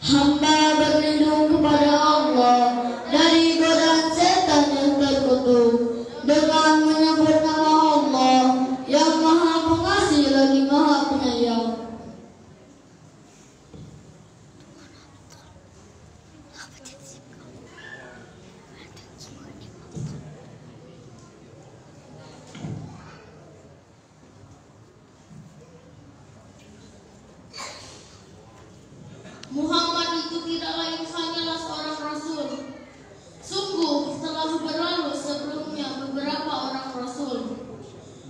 Hamba berlindung kepada Allah dari godaan setan yang terkutuk dengan menyebut nama Allah yang Maha Pengasih lagi Maha Penyayang. Muhammad itu tidak lain hanyalah seorang rasul. Sungguh telah berlalu sebelumnya beberapa orang rasul.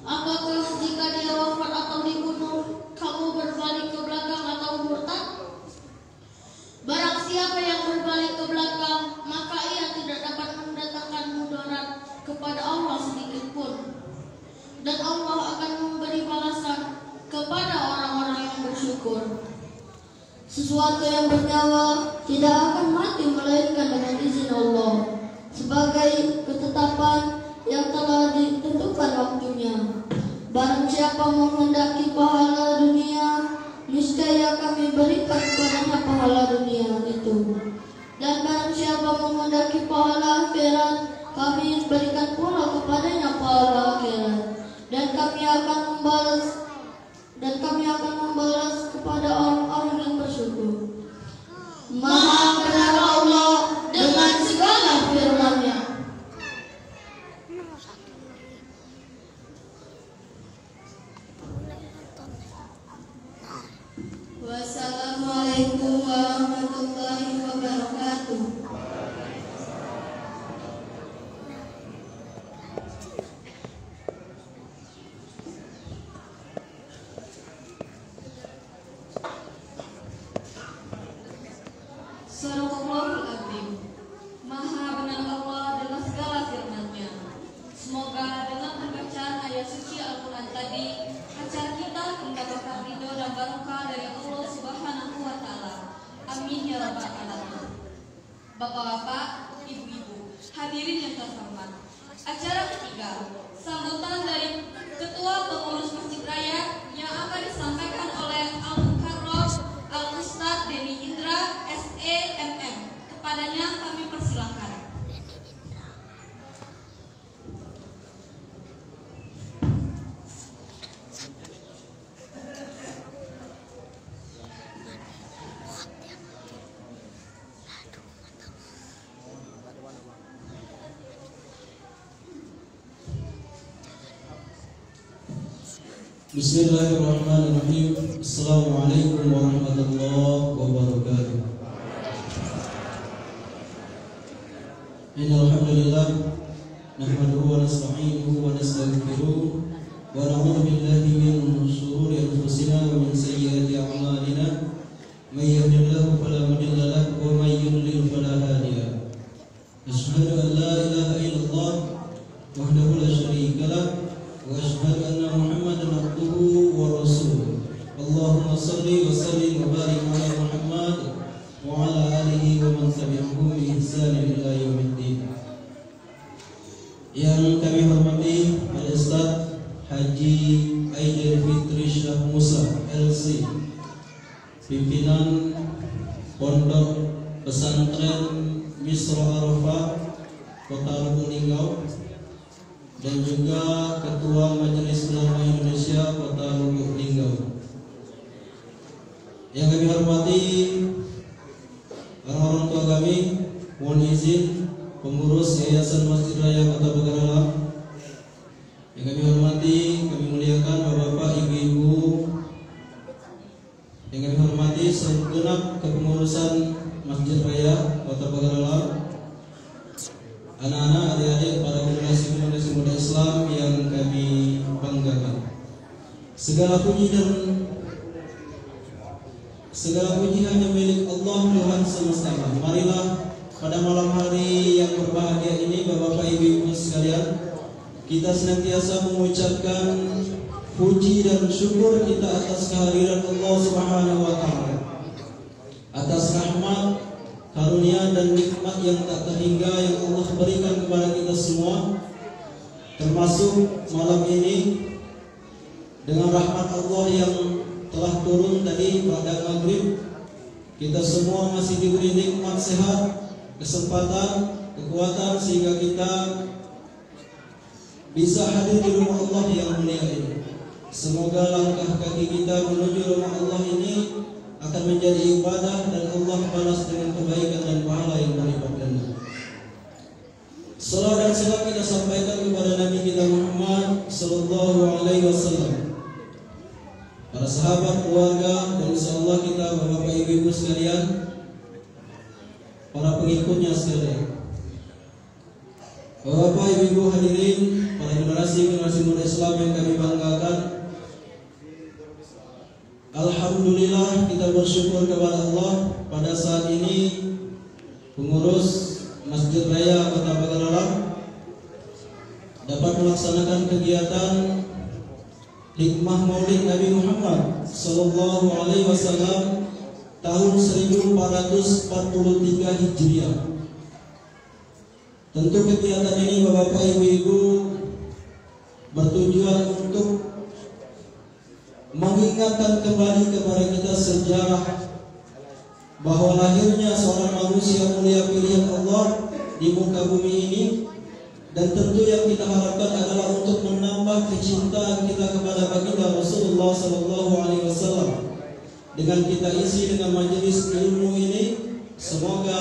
Apakah jika dia wafat atau dibunuh, kamu berbalik ke belakang atau murtad? Barang siapa yang berbalik ke belakang, maka ia tidak dapat mendatangkan mudarat kepada Allah sedikit pun. Dan Allah akan memberi balasan kepada orang-orang yang bersyukur. Sesuatu yang bernyawa tidak akan mati melainkan dengan izin Allah sebagai ketetapan yang telah ditentukan waktunya. Barang siapa menghendaki pahala dunia, niscaya kami berikan kepadanya pahala dunia itu. Dan barang siapa menghendaki pahala akhirat, kami berikan pula kepadanya pahala akhirat. Dan kami akan membalas kepada orang-orang yang bersyukur. Maha benar Allah dengan segala firman-Nya. Wassalamualaikum warahmatullahi wabarakatuh. Sadaqallahul Azim. Maha benar Allah dengan segala firman-Nya. Semoga dengan pembacaan ayat suci Al-Quran tadi, acara kita mendapatkan ridho dan barokah dari Allah Subhanahu wa Ta'ala. Amin ya rabbal alamin. Bapak-bapak, ibu-ibu, hadirin yang terhormat. Acara ketiga, sambutan dari Ketua Pengurus Masjid Raya yang akan disampaikan oleh Al-Mukarram Al-Ustadz Denny Indra SEMM. Kepadanya kami persilakan. Bismillahirrahmanirrahim. Assalamualaikum warahmatullahi wabarakatuh. Innal hamdalillah nahmaduhu wa nasta'inuhu wa nastaghfiruh wa na'udzu billahi min shururi anfusina wa min sayyiati a'malina. May yahdihillahu fala mudilla lahu wa may yudlil fala hadiya lahu. Asyhadu an la ilaha illallah wahdahu la syarika lahu wa asyhadu anna Muhammadan abduhu wa rasuluh. Allahumma shalli wa sallim wa barik ala Muhammad wa ala alihi wa man tabi'ahum bi ihsanin ila yaumiddin. Yang kami hormati Pak Ustaz Haji Aidil Fitri Syah Musa LC, pimpinan Pondok Pesantren Misra Arafah Kota Lubuk Linggau, dan juga Ketua Majelis Ulama Indonesia Kota Lubuk Linggau. Yang kami hormati orang tua kami, mohon izin pengurus Yayasan Masjid Raya Kota Pegadaian. Yang kami hormati, kami muliakan bapak-bapak, ibu-ibu. Yang kami hormati segenap kepengurusan Masjid Raya Kota Pegadaian, anak-anak, adik-adik, para generasi muda Islam yang kami banggakan. Segala puji hanya milik Allah Tuhan semesta. Marilah pada malam hari yang berbahagia ini, bapak-bapak, ibu-ibu sekalian, kita senantiasa mengucapkan puji dan syukur kita atas kehadiran Allah Subhanahu wa Ta'ala, atas rahmat, karunia dan nikmat yang tak terhingga yang Allah berikan kepada kita semua, termasuk malam ini dengan rahmat Allah yang telah turun tadi pada maghrib kita semua masih diberi nikmat sehat, kesempatan, kekuatan sehingga kita bisa hadir di rumah Allah yang mulia ini. Semoga langkah kaki kita menuju rumah Allah ini akan menjadi ibadah dan Allah balas dengan kebaikan dan pahala yang berlipat ganda. Salam dan salam kita sampaikan kepada Nabi kita Muhammad sallallahu alaihi wasallam, para sahabat, keluarga, dan insyaallah kita Bapak Ibu sekalian, para pengikutnya sekalian. Bapak Ibu hadirin, para generasi muda Islam yang kami banggakan, alhamdulillah kita bersyukur kepada Allah pada saat ini pengurus Masjid Raya Kota Pagaralam dapat melaksanakan kegiatan hikmah Maulid Nabi Muhammad sallallahu alaihi wasallam tahun 1443 Hijriah. Tentu kegiatan ini Bapak Ibu bertujuan untuk mengingatkan kembali kepada kita sejarah bahwa lahirnya seorang manusia mulia pilihan Allah di muka bumi ini, dan tentu yang kita harapkan adalah untuk menambah kecintaan kita kepada baginda Rasulullah sallallahu alaihi wasallam dengan kita isi dengan majelis ilmu ini. Semoga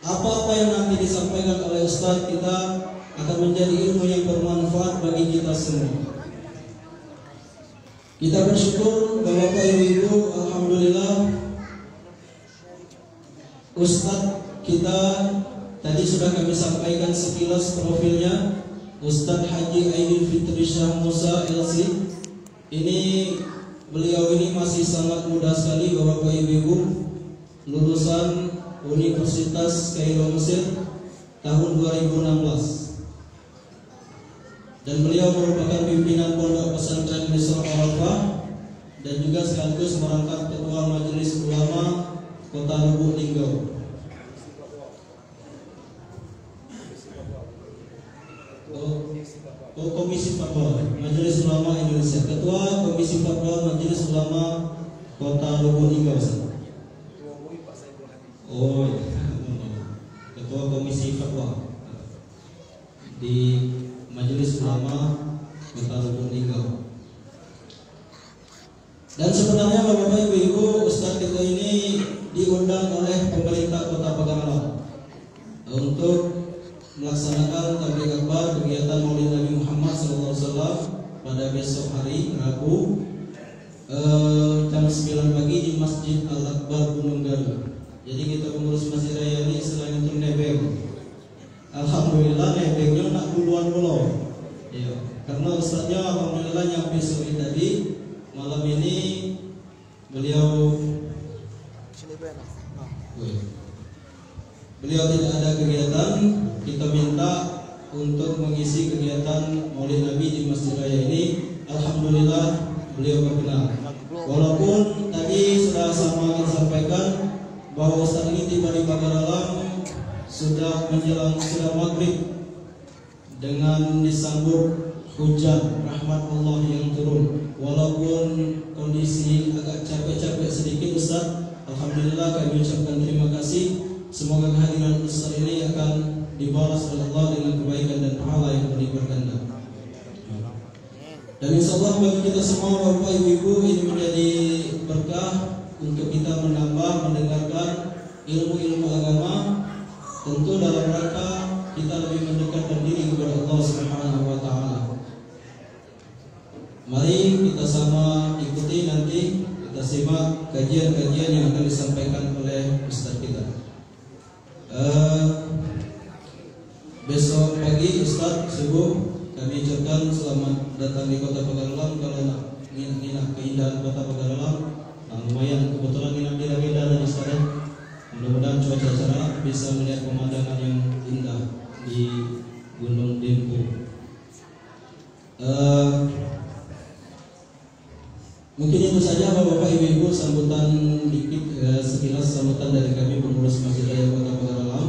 apa-apa yang nanti disampaikan oleh Ustaz kita akan menjadi ilmu yang bermanfaat bagi kita semua. Kita bersyukur Bapak Ibu, alhamdulillah Ustaz kita tadi sudah kami sampaikan sekilas profilnya. Ustaz Haji Aidil Fitri Syah Musa LC. Beliau ini masih sangat muda sekali Bapak Ibu, lulusan Universitas Kairo Mesir tahun 2016. Dan beliau merupakan pimpinan Pondok Pesantren Misra Al-Alfah dan juga sekaligus merangkap Ketua Majelis Ulama Kota Lubuk Linggau. Komisi Fatwa Majelis Ulama Indonesia, Ketua Komisi Fatwa Majelis Ulama Kota Lubuk Linggau. Oh, Ketua Komisi Fatwa di Majelis Ulama Kota Lubuk Linggau. Dan sebenarnya Bapak Ibu, Ustaz kita ini diundang oleh pemerintah Kota Pagaralam untuk melaksanakan tabligh akbar kegiatan Maulid Nabi Muhammad SAW pada besok hari Rabu jam 9 pagi di Masjid Al-Akbar Gunung Galuh. Jadi kita pengurus Masjid Raya ini selain untuk nebeng, alhamdulillah nebengnya nak puluhan pulau. Ya, karena Ustaznya alhamdulillah nyampe sore tadi. Malam ini beliau tidak ada kegiatan. Kita minta untuk mengisi kegiatan Maulid Nabi di Masjid Raya ini. Alhamdulillah beliau berkenan. Walaupun tadi sudah sama kita sampaikan bahwa Ustaz ini tiba di Pagaralam sudah menjelang maghrib dengan disambut hujan rahmat Allah yang turun. Walaupun kondisi agak capek-capek sedikit Ustaz, alhamdulillah kami ucapkan terima kasih. Semoga kehadiran Ustaz ini akan dibalas oleh Allah dengan kebaikan dan pahala yang berlipat ganda. Dan insyaallah bagi kita semua Bapak Ibu ini menjadi berkah untuk kita menambah mendengarkan ilmu-ilmu agama, tentu dalam rangka kita lebih mendekatkan diri kepada Allah Subhanahu wa taala. Mari kita sama ikuti nanti, kita simak kajian-kajian yang akan disampaikan oleh Ustaz kita. Besok pagi Ustaz subuh kami ucapkan selamat datang di Kota Pagaralam. Kalau nak nginap keindahan Kota Pagaralam, lumayan kebetulan nginap di Lamida dan Ustaz. Mudah-mudahan cuaca cerah bisa melihat pemandangan yang indah di Gunung Dempo. Mungkin itu saja Bapak Ibu sambutan dikit, sekilas sambutan dari kami pengurus Masjid Raya Kota Pagaralam.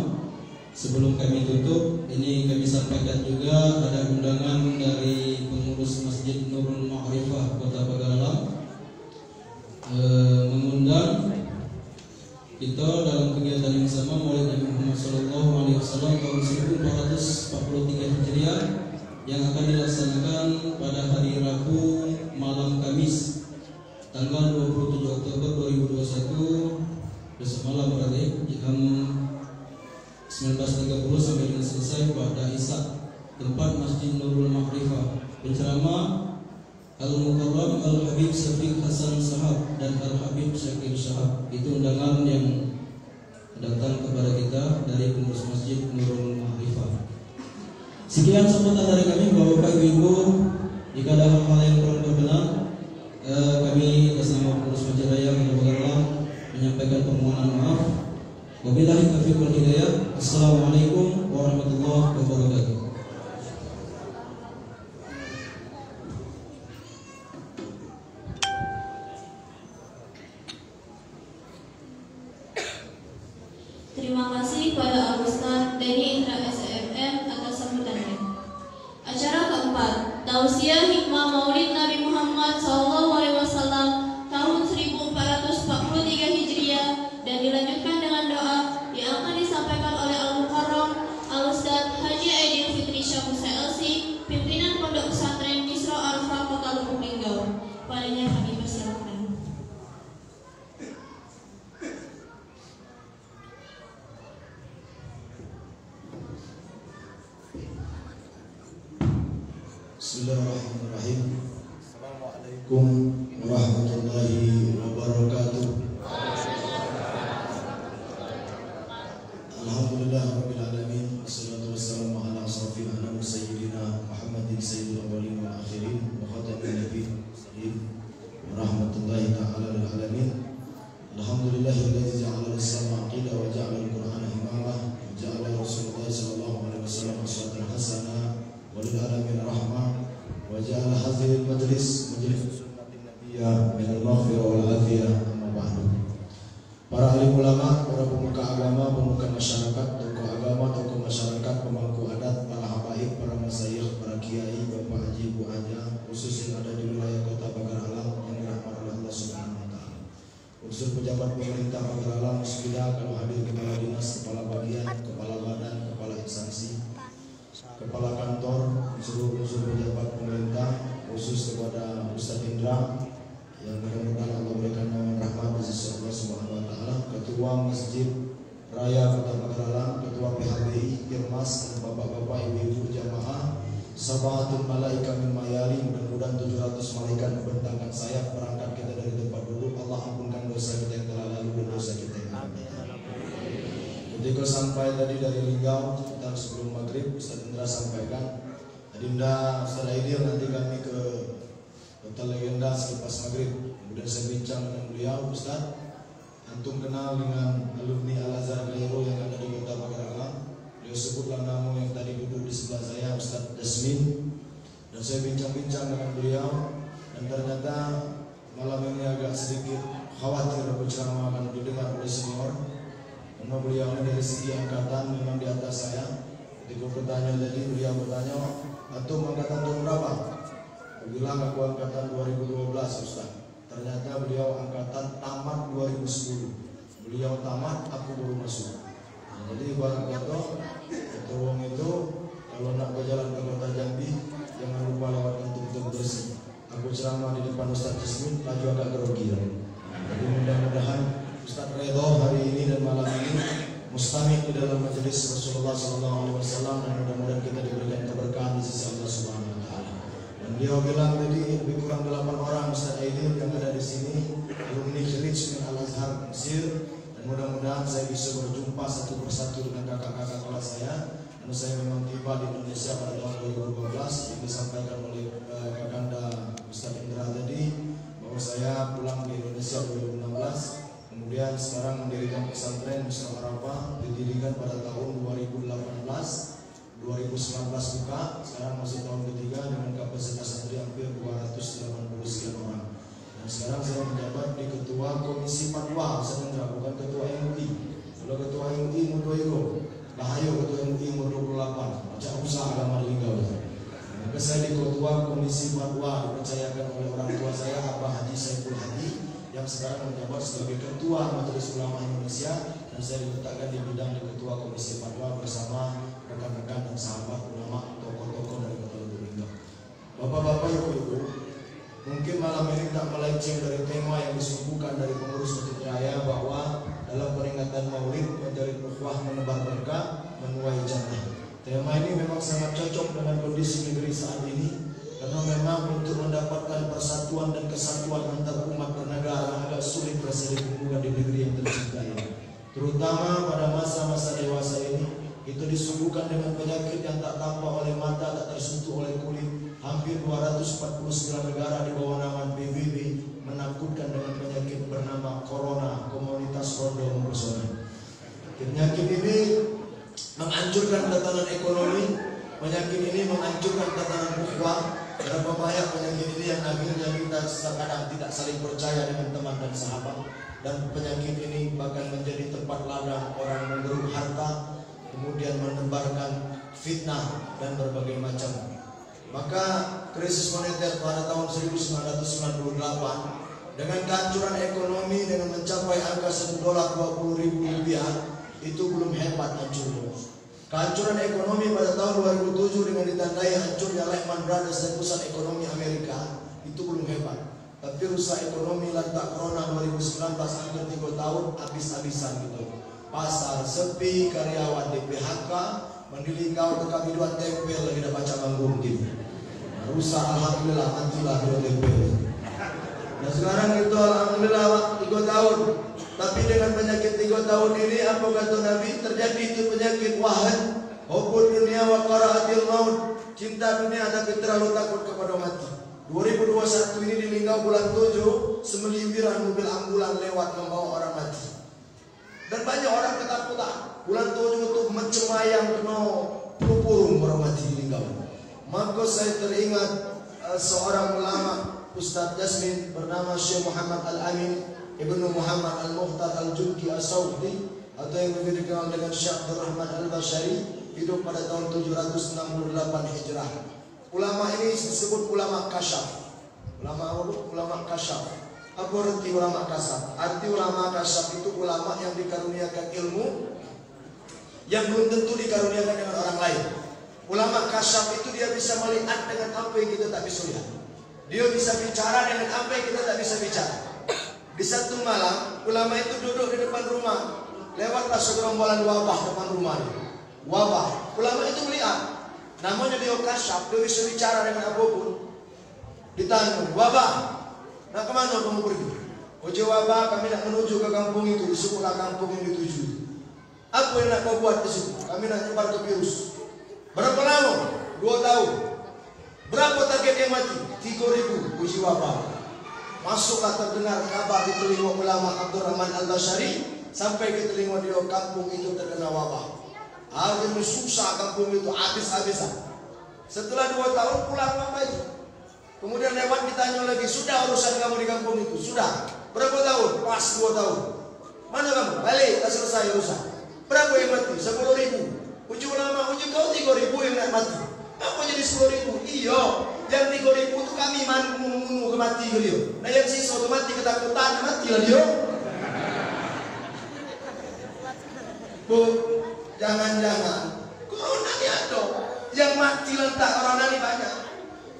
Sebelum kami tutup, ini kami sampaikan juga ada undangan dari pengurus Masjid Nurul Ma'rifah Kota Pagaralam mengundang kita dalam kegiatan yang sama Maulid Nabi Muhammad SAW tahun 1443 Hijriah yang akan dilaksanakan pada hari Rabu malam Kamis tanggal 27 Oktober 2021 besok malam berarti jam 19.30 sampai dengan selesai pada Isya tempat Masjid Nurul Makrifah. Penceramah Al-Mukarram Al-Habib Syafiq Hasan Sahab dan Al-Habib Syakir Sahab. Itu undangan yang datang kepada kita dari pengurus Masjid Nurul Makrifah. Sekian sambutan dari kami Bapak Ibu. Jika ada hal-hal yang kurang berkenan, kami atas nama pengurus Masjid Raya menyampaikan permohonan maaf. Wabillahi taufiq wal hidayah. Assalamualaikum warahmatullahi wabarakatuh. Terima kasih pada Al-Ustaz Denny Indra SMM atas sambutannya. Acara keempat, Tausiah Hikmah Maulid Nabi Muhammad SAW tahun 1443 Hijriah dan dilanjutkan dengan doa yang akan disampaikan oleh Al-Mukarram Al-Ustaz Haji Aidil Fitri Syamusa LC, pimpinan Pondok Pesantren Misro Arfa Kota Lubuk Linggau. Padanya kami persilakan. Bismillahirrahmanirrahim. Assalamualaikum warahmatullahi wabarakatuh. Alhamdulillahirabbil alamin. Wassalatu wassalamu ala asrofil anam sayyidina Muhammadin sayyidil awwalin wal akhirin wa khatamin nabiyyin wa rahmatullahi ta'ala lil alamin. Alhamdulillahilladzi ja'ala as-sam'a qila wa ja'ala al-Qur'ana imamah wa ja'ala Rasulullah sallallahu alaihi wasallam uswatan hasanah walil alamin rahmah wa ja'ala hadhil majlis sunnatin nabiyyah min al-maghfirah wal afiyah amma ba'du. Para alim ulama, para pemuka agama, pemuka masyarakat, tokoh agama, tokoh masyarakat, pemangku adat, para habaib, para masyayikh, para kiai, bapak haji, bu haja, khusus yang ada di wilayah kota Pagar Alam yang dirahmati oleh Allah Subhanahu wa taala. Unsur pejabat pemerintah Pagar Alam, musbidah kalau hadir kepala dinas, kepala bagian, kepala badan, kepala instansi, kepala kantor, seluruh unsur pejabat pemerintah, khusus kepada Ustadz Indra yang mudah-mudahan Allah berikan naungan rahmat dari Allah Subhanahu wa taala, Ketua Masjid Raya Kota Pagar Alam, Ketua PHBI, Irmas, dan bapak-bapak, ibu-ibu jamaah, sabahatul malaika min mayali, mudah-mudahan 700 malaikat membentangkan sayap berangkat kita dari tempat duduk. Allah ampunkan dosa kita yang telah lalu dan dosa kita yang akan datang. Ketika sampai tadi dari Linggau sekitar sebelum maghrib, Ustaz Indra sampaikan, Adinda Ustaz Aidil nanti kami ke Hotel Legenda selepas maghrib. Kemudian saya bincang dengan beliau, Ustaz, antum kenal dengan alumni Al-Azhar Kairo yang ada di Kota Pagar Alam? Beliau sebutlah nama yang tadi duduk di sebelah saya, Ustaz Dasmin. Dan saya bincang-bincang dengan beliau, dan ternyata malam ini agak sedikit khawatir berceramah akan didengar oleh senior. Karena beliau ini dari segi angkatan memang di atas saya. Ketika bertanya tadi, beliau bertanya, antum angkatan tahun berapa? Aku bilang aku angkatan 2012 Ustaz. Ternyata beliau angkatan tamat 2010. Beliau tamat, aku baru masuk. Nah, jadi ibarat kata, wong itu kalau nak berjalan ke kota Jambi, jangan lupa lewatkan tutup bersih. Aku ceramah di depan Ustaz Jasmin, laju agak grogi. Jadi mudah-mudahan Ustaz Redho hari ini dan malam ini mustamik di dalam majelis Rasulullah SAW, dan mudah-mudahan kita diberikan keberkahan di sisi Allah Subhanahu wa taala. Dan beliau bilang tadi lebih kurang 8 orang Ustaz Aidil yang ada di sini, alumni Khirij min Al-Azhar Mesir, dan mudah-mudahan saya bisa berjumpa satu persatu dengan kakak-kakak kelas saya. Karena saya memang tiba di Indonesia pada tahun 2012 yang disampaikan oleh Kakanda Ustaz Indra tadi, bahwa saya pulang ke Indonesia 2016. Kemudian sekarang mendirikan pesantren Misro Arafah, didirikan pada tahun 2018, 2019 buka, sekarang masuk tahun ketiga dengan kapasitas santri hampir 280 sekian orang. Dan sekarang saya menjabat di Ketua Komisi Fatwa, bukan Ketua MUI. Kalau Ketua MUI Mudoiro, Bahayo Ketua MUI Mudo 28, macam usaha agama di Linggau. Maka saya di Ketua Komisi Fatwa dipercayakan oleh orang tua saya, Abah Haji Saiful Hadi, yang sekarang menjabat sebagai Ketua Majelis Ulama Indonesia, dan saya diletakkan di bidang Ketua Komisi Fatwa bersama rekan-rekan dan sahabat ulama, tokoh-tokoh dari Kota Lubuk Linggau. Bapak-bapak, ibu-ibu, mungkin malam ini tak melenceng dari tema yang disuguhkan dari pengurus Masjid Raya, bahwa dalam peringatan Maulid menjalin ukhuwah menebar berkah menuai jannah. Tema ini memang sangat cocok dengan kondisi negeri saat ini, karena memang untuk mendapatkan persatuan dan kesatuan antar umat bernegara agak sulit terjadi hubungan di negeri yang tercinta ini. Terutama pada masa-masa dewasa ini, itu disuguhkan dengan penyakit yang tak tampak oleh mata, tak tersentuh oleh kulit. Hampir 249 negara di bawah nama PBB menakutkan dengan penyakit bernama Corona, komunitas rondo mempesona. Penyakit ini menghancurkan tatanan ekonomi, penyakit ini menghancurkan tatanan ukhuwah. Berapa banyak penyakit ini yang akhirnya kita kadang tidak saling percaya dengan teman dan sahabat, dan penyakit ini bahkan menjadi tempat ladang orang menggeruk harta, kemudian menebarkan fitnah dan berbagai macam. Maka krisis moneter pada tahun 1998 dengan kehancuran ekonomi dengan mencapai angka $1 $20.000 itu belum hebat hancurnya. Kehancuran ekonomi pada tahun 2007 dengan ditandai hancurnya Lehman Brothers dan pusat ekonomi Amerika itu belum hebat. Tapi rusak ekonomi lantak Corona 2019 hampir 3 tahun habis-habisan gitu. Pasar sepi, karyawan di PHK, mendilikau teka biduan tempel lagi dah baca manggung gitu. Rusak alhamdulillah, antilah dua tempel. Nah sekarang itu alhamdulillah 3 tahun. Tapi dengan penyakit 3 tahun ini, apa kata Nabi? Terjadi itu penyakit wahan, hubud dunia wa qara'atil maut. Cinta dunia tapi terlalu takut kepada mati. 2021 ini di Linggau bulan 7, semeliwiran mobil ambulan lewat membawa orang mati. Dan banyak orang ketakutan. Bulan 7 itu mencemayang kena purung orang mati di Linggau. Maka saya teringat seorang ulama, Ustaz Jasmin, bernama Syekh Muhammad Al-Amin Ibnu Muhammad Al-Mukhtar Al-Junki As-Sawdi, atau yang lebih dikenal dengan Syekh Abdul Rahman Al-Bashari, hidup pada tahun 768 Hijrah. Ulama ini disebut ulama kasyaf. Ulama kasyaf. Apa arti ulama kasyaf? Arti ulama kasyaf itu ulama yang dikaruniakan ilmu yang belum tentu dikaruniakan dengan orang lain. Ulama kasyaf itu dia bisa melihat dengan apa yang kita tak bisa lihat. Dia bisa bicara dengan apa yang kita tak bisa bicara. Di satu malam, ulama itu duduk di depan rumah. Lewatlah segerombolan wabah depan rumahnya. Wabah. Ulama itu melihat. Namanya dia kasyaf, dia bisa bicara dengan apapun. Ditanya, wabah, nak kemana kamu pergi? Ojo wabah, kami nak menuju ke kampung itu, di sekolah kampung yang dituju. Apa yang nak kau buat di situ? Kami nak nyebar ke virus. Berapa lama? 2 tahun. Berapa target yang mati? 3.000 uji wabah. Masuklah terdengar kabar di telinga ulama Abdul Rahman Al-Bashari, sampai ke telinga dia kampung itu terkena wabah. Akhirnya susah kampung itu habis-habisan. Setelah 2 tahun pulang wabah itu. Kemudian lewat ditanya lagi, sudah urusan kamu di kampung itu? Sudah. Berapa tahun? Pas 2 tahun. Mana kamu? Balik, tak selesai urusan. Berapa yang mati? 10.000. Uji ulama, uji kau 3.000 yang nak mati. Apa jadi 10.000? Iya, yang 3.000 itu kami menunggu kemati ke dia. Nah yang sisa itu mati ketakutan, matilah dia. Bu, jangan-jangan corona ini ada. Yang mati lentak corona ini banyak.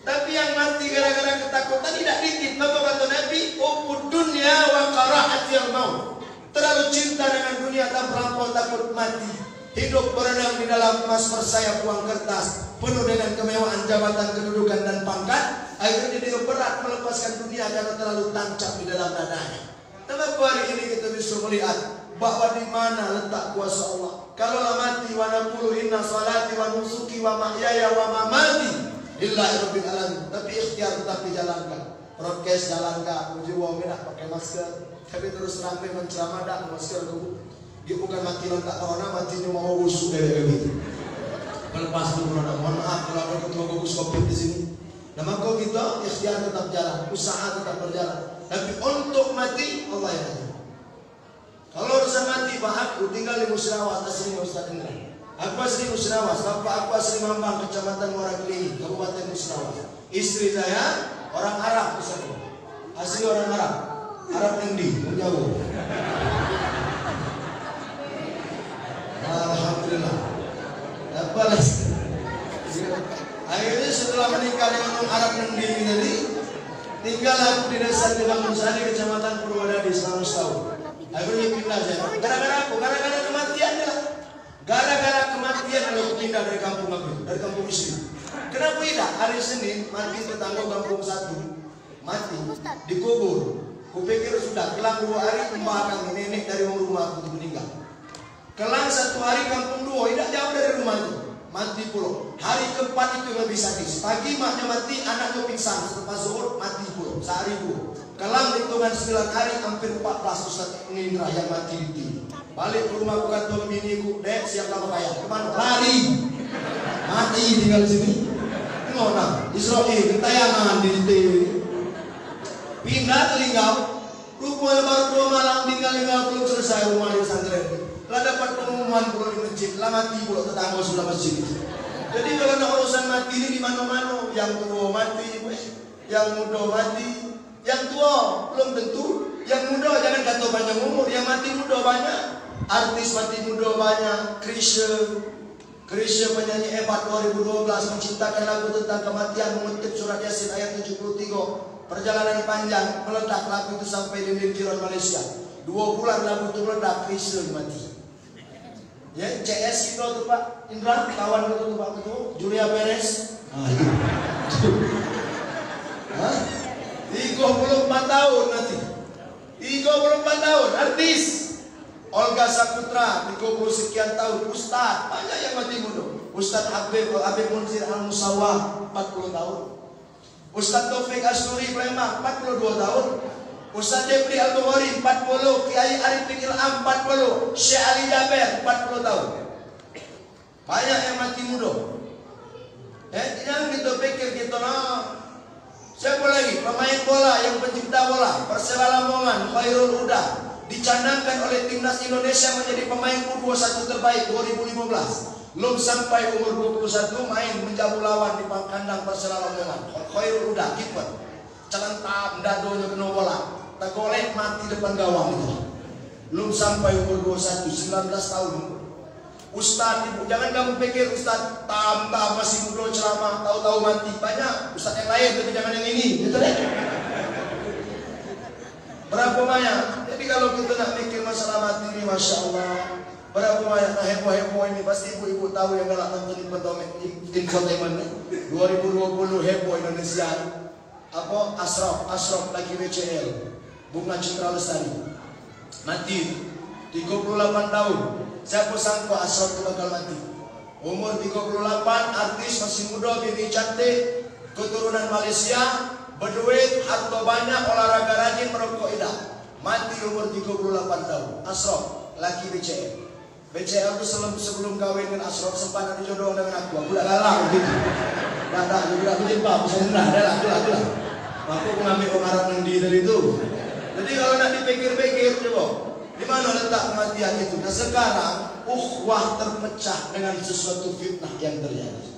Tapi yang mati gara-gara ketakutan tidak dikit. Maka kata Nabi, ubud dunya wa qara'atil maut. Terlalu cinta dengan dunia tak melampau takut mati. Hidup berenang di dalam emas bersayap uang kertas, penuh dengan kemewahan, jabatan, kedudukan dan pangkat. Akhirnya dia berat melepaskan dunia karena terlalu tancap di dalam dadanya. Kenapa hari ini kita bisa melihat bahwa di mana letak kuasa Allah? Kalau mati wa naqulu inna salati wa nusuki wa mahyaya wa mamati lillahi rabbil alamin. Tapi ikhtiar tetap dijalankan. Prokes jalankan, uji wong nak pakai masker, tapi terus ramai menceramah dak masker dulu. Dia bukan mati lantak corona, matinya mau busuk kayak gitu. Lepas dulu, mohon maaf kalau ada ketua gugus COVID di sini. Nah maka kita ikhtiar tetap jalan, usaha tetap berjalan. Tapi untuk mati Allah yang ada. Kalau urusan mati, Pak aku tinggal di Musirawas, asli Ustaz Indra. Aku asli Musirawas, bapak aku asli Mambang, Kecamatan Muara Kelingin, Kabupaten Musirawas. Istri saya orang Arab, asli orang Arab. Arab Nendi, menjauh. Alhamdulillah. Apalah. Akhirnya setelah menikah dengan orang Arab Nendi tadi, tinggal aku di desa di Bangunsari, Kecamatan Purwodadi selama setahun. Akhirnya pindah saya. Gara-gara apa? Gara-gara kematian ya. Gara-gara kematian aku pindah dari kampung aku, dari kampung istri. Kenapa tidak? Hari Senin mati tetangga kampung satu, mati dikubur. Kupikir sudah kelang 2 hari membahas nenek dari rumah aku meninggal. Kelang 1 hari kampung 2, tidak jauh dari rumah itu. Mati pula. Hari keempat itu lebih sadis. Pagi maknya mati, anaknya pingsan. Selepas zuhur mati pula. Sehari pula. Kelang hitungan 9 hari, hampir 14 Ustaz Indra yang mati di sini. Balik ke rumah aku kata biniku, dek siap kamu kaya. Kemana? Lari. Mati tinggal di sini. Ngona, Israel, kentayangan di sini. Pindah ke Linggau. Rupanya baru 2 malam tinggal Linggau belum selesai rumah di pesantren. Lah dapat pengumuman pula di masjid, lah mati pula tetangga sebelah masjid. Jadi kalau nak urusan mati ini di mana-mana, yang tua mati, yang muda mati, yang tua belum tentu, yang muda jangan kata banyak umur, yang mati muda banyak, artis mati muda banyak, Krisya penyanyi hebat 2012 menciptakan lagu tentang kematian, mengutip surat Yasin ayat 73. Perjalanan panjang meledak lagu itu sampai di Jiran Malaysia. 2 bulan lagu itu meledak, Krisya mati. Ya, CS itu tuh Pak Indra, kawan itu Pak Ketua, Julia Perez. 34 tahun nanti. 34 tahun, artis. Olga Saputra, 30 sekian tahun, Ustadz, banyak yang mati muda. Ustadz Habib Munzir Al-Musawah, 40 tahun. Ustadz Taufik Asnuri Palembang, 42 tahun. Ustadz Jepri Al-Bukhari 40, Kiai Arif bin Ilham 40, Syekh Ali Jaber 40 tahun. Banyak yang mati muda. Jangan kita pikir kita siapa lagi? Pemain bola yang pencipta bola, Persela Lamongan, Khairul Huda, dicanangkan oleh timnas Indonesia menjadi pemain U21 terbaik 2015. Belum sampai umur 21 main menjamu lawan di kandang Persela Lamongan. Khairul Huda, kiper. Celentam dadonya kena bola. Tergolek mati depan gawang itu. Belum sampai umur 21, 19 tahun. Ustadz, ibu, jangan kamu pikir Ustadz tambah masih muda ceramah, tahu-tahu mati. Banyak Ustadz yang lain, tapi jangan yang ini, gitu deh. Berapa banyak? Jadi kalau kita nak mikir masalah mati ini, Masya Allah, berapa banyak heboh-heboh ini. Pasti ibu-ibu tahu yang galak nonton infotainment 2020 heboh Indonesia. Apa? Ashraf lagi BCL, Bunga Citra Lestari mati 38 tahun. Siapa sangka Ashraf itu bakal mati? Umur 38, artis masih muda, bini cantik, keturunan Malaysia, berduit, harta banyak, olahraga rajin, merokok indah. Mati umur 38 tahun. Ashraf laki BCL. BCL itu sebelum kawin dengan Ashraf sempat ada jodoh dengan aku udah galau gitu. Dah juga aku jumpa, dah lah. Aku mengambil pengarap Nendi dari itu. Jadi kalau nak dipikir-pikir coba, di mana letak kematian itu? Nah sekarang ukhuwah terpecah dengan sesuatu fitnah yang terjadi.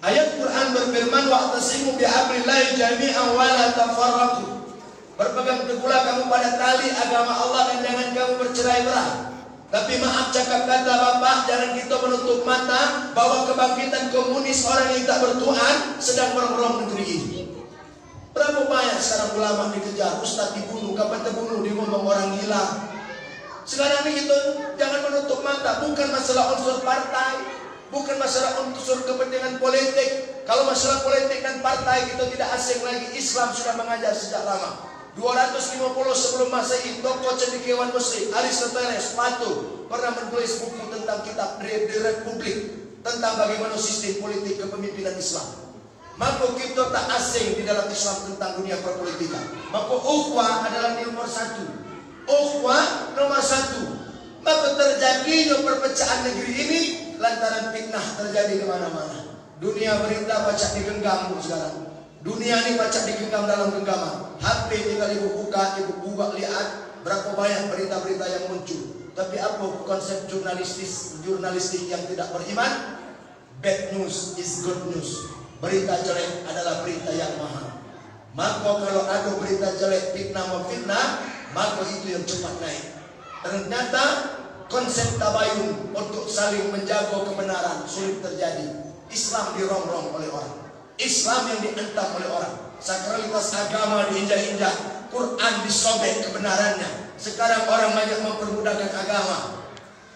Ayat Quran berfirman, wa'tasimu bihablillahi jami'an wa la tafarraqu. Berpegang teguhlah kamu pada tali agama Allah dan jangan kamu bercerai-berai. Tapi maaf cakap kata Bapak, jangan kita menutup mata bahwa kebangkitan komunis orang yang tak bertuhan sedang merongrong negeri ini. Berapa banyak sekarang ulama dikejar, ustaz dibunuh, kapan terbunuh, diomong orang gila. Sekarang ini kita jangan menutup mata, bukan masalah unsur partai, bukan masalah unsur kepentingan politik. Kalau masalah politik dan partai kita tidak asing lagi, Islam sudah mengajar sejak lama. 250 sebelum Masehi, tokoh cendekiawan Muslim Aristoteles, Plato pernah menulis buku tentang kitab The Republic, tentang bagaimana sistem politik kepemimpinan Islam. Maka kita tak asing di dalam Islam tentang dunia perpolitikan. Maka ukhuwah adalah nomor 1. Ukhuwah nomor 1. Maka terjadinya perpecahan negeri ini lantaran fitnah terjadi di mana-mana. Dunia berita pacak digenggam sekarang. Dunia ini pacak digenggam dalam genggaman. HP tinggal ibu buka lihat berapa banyak berita-berita yang muncul. Tapi apa konsep jurnalistik yang tidak beriman? Bad news is good news. Berita jelek adalah berita yang mahal. Maka kalau ada berita jelek, fitnah memfitnah, maka itu yang cepat naik. Ternyata konsep tabayun untuk saling menjaga kebenaran sulit terjadi. Islam dirongrong oleh orang, Islam yang dientam oleh orang, sakralitas agama diinjak-injak, Quran disobek kebenarannya. Sekarang orang banyak mempermudahkan agama,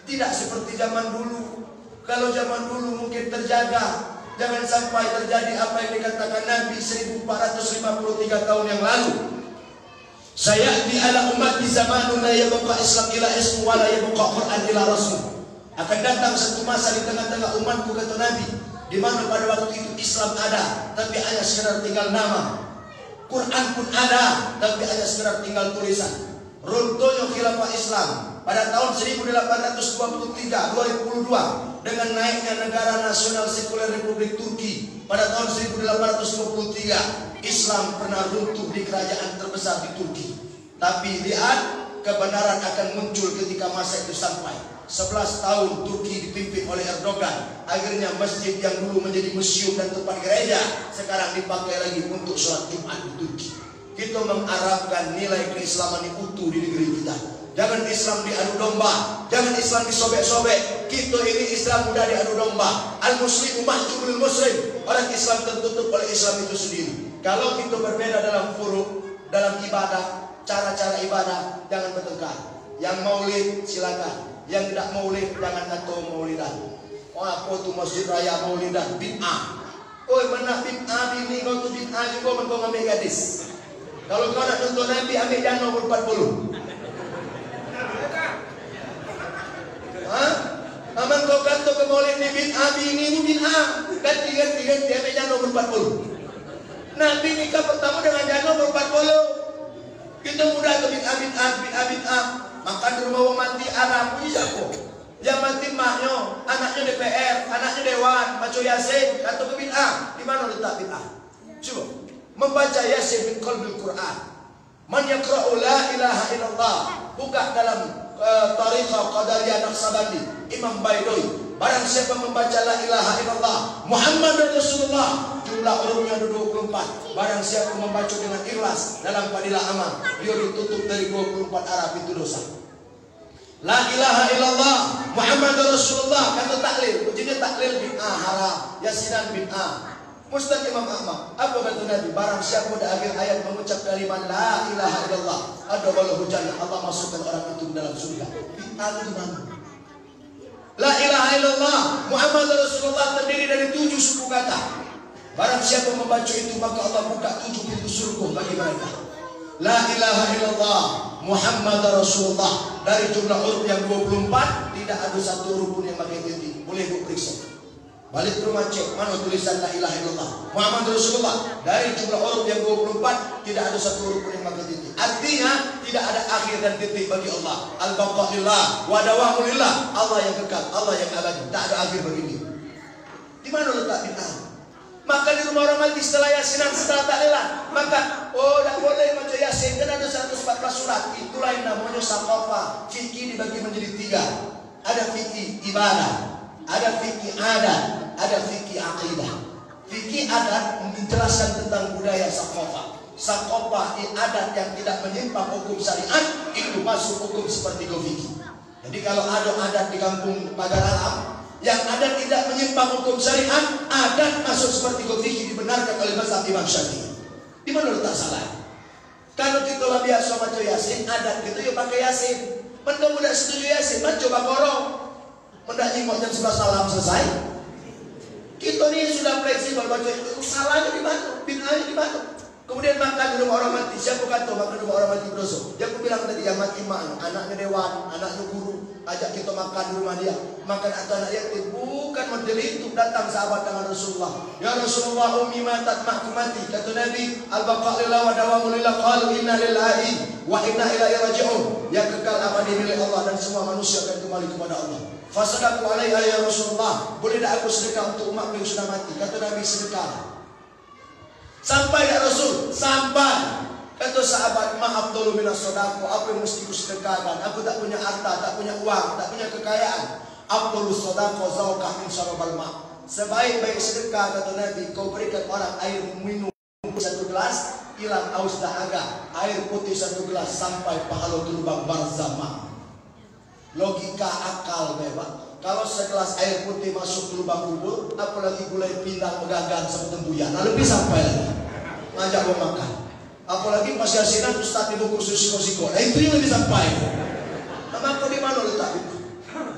tidak seperti zaman dulu. Kalau zaman dulu mungkin terjaga, jangan sampai terjadi apa yang dikatakan Nabi 1453 tahun yang lalu. Sayati ala ummati zamanun la yabqa Islam ila ismu wa la yabqa Quran ila rasul. Akan datang satu masa di tengah-tengah umatku, kata Nabi, di mana pada waktu itu Islam ada, tapi hanya sekedar tinggal nama. Quran pun ada, tapi hanya sekedar tinggal tulisan. Runtuhnya khilafah Islam pada tahun 1823 2022 dengan naiknya negara nasional sekuler Republik Turki pada tahun 1853, Islam pernah runtuh di kerajaan terbesar di Turki. Tapi lihat, kebenaran akan muncul ketika masa itu sampai. 11 tahun Turki dipimpin oleh Erdogan. Akhirnya masjid yang dulu menjadi museum dan tempat gereja sekarang dipakai lagi untuk sholat Jumat di Turki. Kita mengharapkan nilai keislaman yang utuh di negeri kita. Jangan Islam diadu domba, jangan Islam disobek-sobek. Kita ini Islam mudah diadu domba. Al-Muslimu mahjubul muslim. Orang Islam tertutup oleh Islam itu sendiri. Kalau kita berbeda dalam furuk, dalam ibadah, cara-cara ibadah, jangan bertengkar. Yang maulid silakan, yang tidak maulid jangan atau maulidan. Oh, apa tu masjid raya maulidan? Bid'ah. Oh, mana bid'ah ini? Kau tu bid'ah juga kau ngambil gadis. Kalau kau nak contoh Nabi, ambil jangan nomor 40. Hah? Aman kau kata ke maulid ni bid'ah, ini bid'ah. Ganti ambil jangan nomor 40. Nabi nikah pertama dengan jangan nomor 40. Kita mudah ke bid'ah. Makan di rumah orang mati Arab punya siapa? Yang mati maknya, anaknya DPR, anaknya Dewan, baca Yasin, atau ke bid'ah. Di mana letak bid'ah? Coba membaca Yasin min qalbil Quran. Man yaqra'u la ilaha illallah. Buka dalam Tariqah Qadariyah Naqsabandi, Imam Baidowi. Barang siapa membaca la ilaha illallah Muhammad Rasulullah, jumlah hurufnya 24. Barang siapa membaca dengan ikhlas dalam fadilah amal, dia ditutup dari 24 Arab itu dosa. La ilaha illallah Muhammad Rasulullah, kata taklil, ujinya taklil bid'ah haram, yasinan bid'ah. Ustaz Imam Ahmad, apa kata Nabi? Barang siapa di akhir ayat mengucap kalimat la ilaha illallah, ada walahu jannah, Allah masukkan orang itu ke dalam surga. Bid'ah itu mana? La ilaha illallah Muhammad Rasulullah terdiri dari 7 suku kata. Barang siapa membaca itu, maka Allah buka 7 pintu surga bagi mereka. La ilaha illallah Muhammad Rasulullah, dari jumlah huruf yang 24 tidak ada satu huruf pun yang pakai titik. Boleh bu periksa. Balik ke rumah cek mana tulisan la ilaha illallah Muhammad Rasulullah, dari jumlah huruf yang 24 tidak ada satu huruf pun yang pakai titik. Artinya tidak ada akhir dan titik bagi Allah. Al-baqa'illah wa dawamulillah, Allah yang kekal, Allah yang abadi, tak ada akhir bagi dia. Di mana letak bid'ah? Maka di rumah orang mati setelah yasinan, setelah taklilan, maka tak boleh baca yasin, kan ada 114 surat. Itulah yang namanya saqafah. Fikih dibagi menjadi 3. Ada fikih ibadah, ada fikih adat, ada fikih aqidah. Fikih adat menjelaskan tentang budaya saqafah. Saqafah adat yang tidak menyimpang hukum syariat itu masuk hukum seperti fikih. Jadi kalau ada adat di kampung Pagar Alam yang adat tidak menyimpang hukum syariat, adat masuk seperti fikih, dibenarkan oleh mazhab Imam Syafi'i. Di mana letak salah? Kalau kita lah biasa baca yasin, adat gitu ya pakai yasin. Menurut tidak setuju yasin, coba korong. Mendak nyingok jam 11 malam selesai. Kita ni sudah fleksibel baca itu. Salahnya di mana? Bid'ahnya di mana? Kemudian makan di rumah orang mati. Siapa kata makan di rumah orang mati berdosa? Dia aku bilang tadi yang mati mak, anaknya Dewan, anaknya guru, ajak kita makan di rumah dia. Makan atau anak yatim. Bukan model itu. Datang sahabat dengan Rasulullah. Ya Rasulullah, ummi matat, makku mati. Kata Nabi, al-baqa'illah wa dawamulillah, qalu inna lillahi wa inna ilaihi raji'un. Yang kekal abadi milik Allah dan semua manusia akan kembali kepada Allah. Fasadaku alaiha ya Rasulullah, boleh tak aku sedekah untuk umatku yang sudah mati? Kata Nabi, sedekah. Sampai ya Rasul, sampai. Kata sahabat, maaf dulu minas sodaku, apa yang mesti ku sedekahkan? Aku tak punya harta, tak punya uang, tak punya kekayaan. Abdul sodaku zawkah min syarabal ma'. Sebaik-baik sedekah, kata Nabi, kau berikan orang air minum 1 gelas, hilang aus dahaga, air putih 1 gelas sampai pahalo tulubang barzama. Logika akal bebas. Kalau segelas air putih masuk ke lubang kubur, apalagi gulai pindang megagan sama tembuyan, nah lebih sampai lagi ngajak mau makan. Apalagi masih asinan Ustaz ibu khusus siko-siko, nah itu yang lebih sampai. Nah maka di mana letak itu?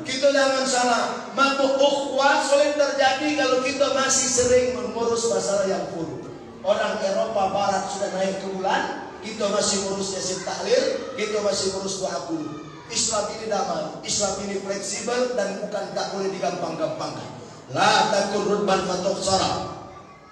Kita jangan salah, mabuk ukhwah soleh terjadi kalau kita masih sering mengurus masalah yang buruk. Orang Eropa Barat sudah naik ke bulan, kita masih ngurus yasin tahlil, kita masih ngurus doa dulu. Islam ini damai, Islam ini fleksibel dan bukan tak boleh digampang-gampangkan. La takun rudban fatuksara,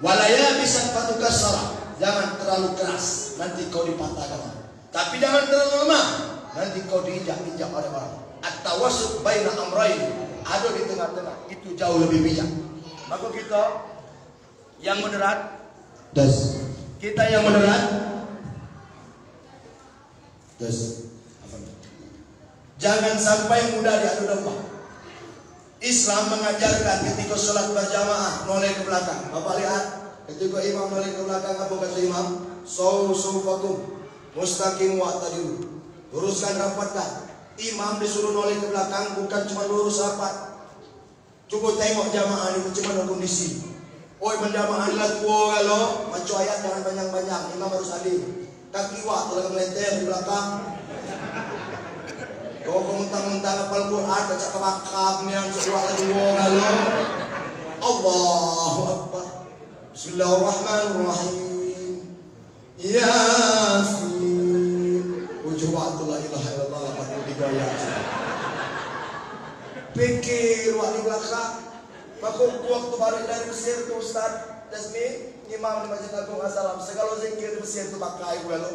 walaya bisa fatukassara. Jangan terlalu keras, nanti kau dipatahkan. Tapi jangan terlalu lemah, nanti kau diinjak-injak oleh orang. At-tawassut baina amrayn, ada di tengah-tengah, itu jauh lebih bijak. Maka kita yang moderat, kita yang moderat, jangan sampai mudah diadu domba. Islam mengajarkan ketika sholat berjamaah noleh ke belakang. Bapak lihat, ketika imam noleh ke belakang, apa kata imam? Sawfakum mustaqim wa'tadilu. Luruskan, rapatkan. Imam disuruh noleh ke belakang bukan cuma lurus rapat. Coba tengok jamaah ini bagaimana kondisi. Oi berjamaah ini lah tua kalau macu ayat jangan banyak-banyak. Imam harus adil. Kaki wak telah meleter di belakang. Kau mentang-mentang apal Quran baca kebakam yang sebuah lagi kalau Allahu Akbar. Bismillahirrahmanirrahim. Yasin. Wujud la ilaha illallah 83 ayat. Pikir wak di belakang. Maka waktu balik dari Mesir tu Ustaz Jasmine, imam di Masjid Agung Assalam, segala zikir di Mesir tu pakai gue lo.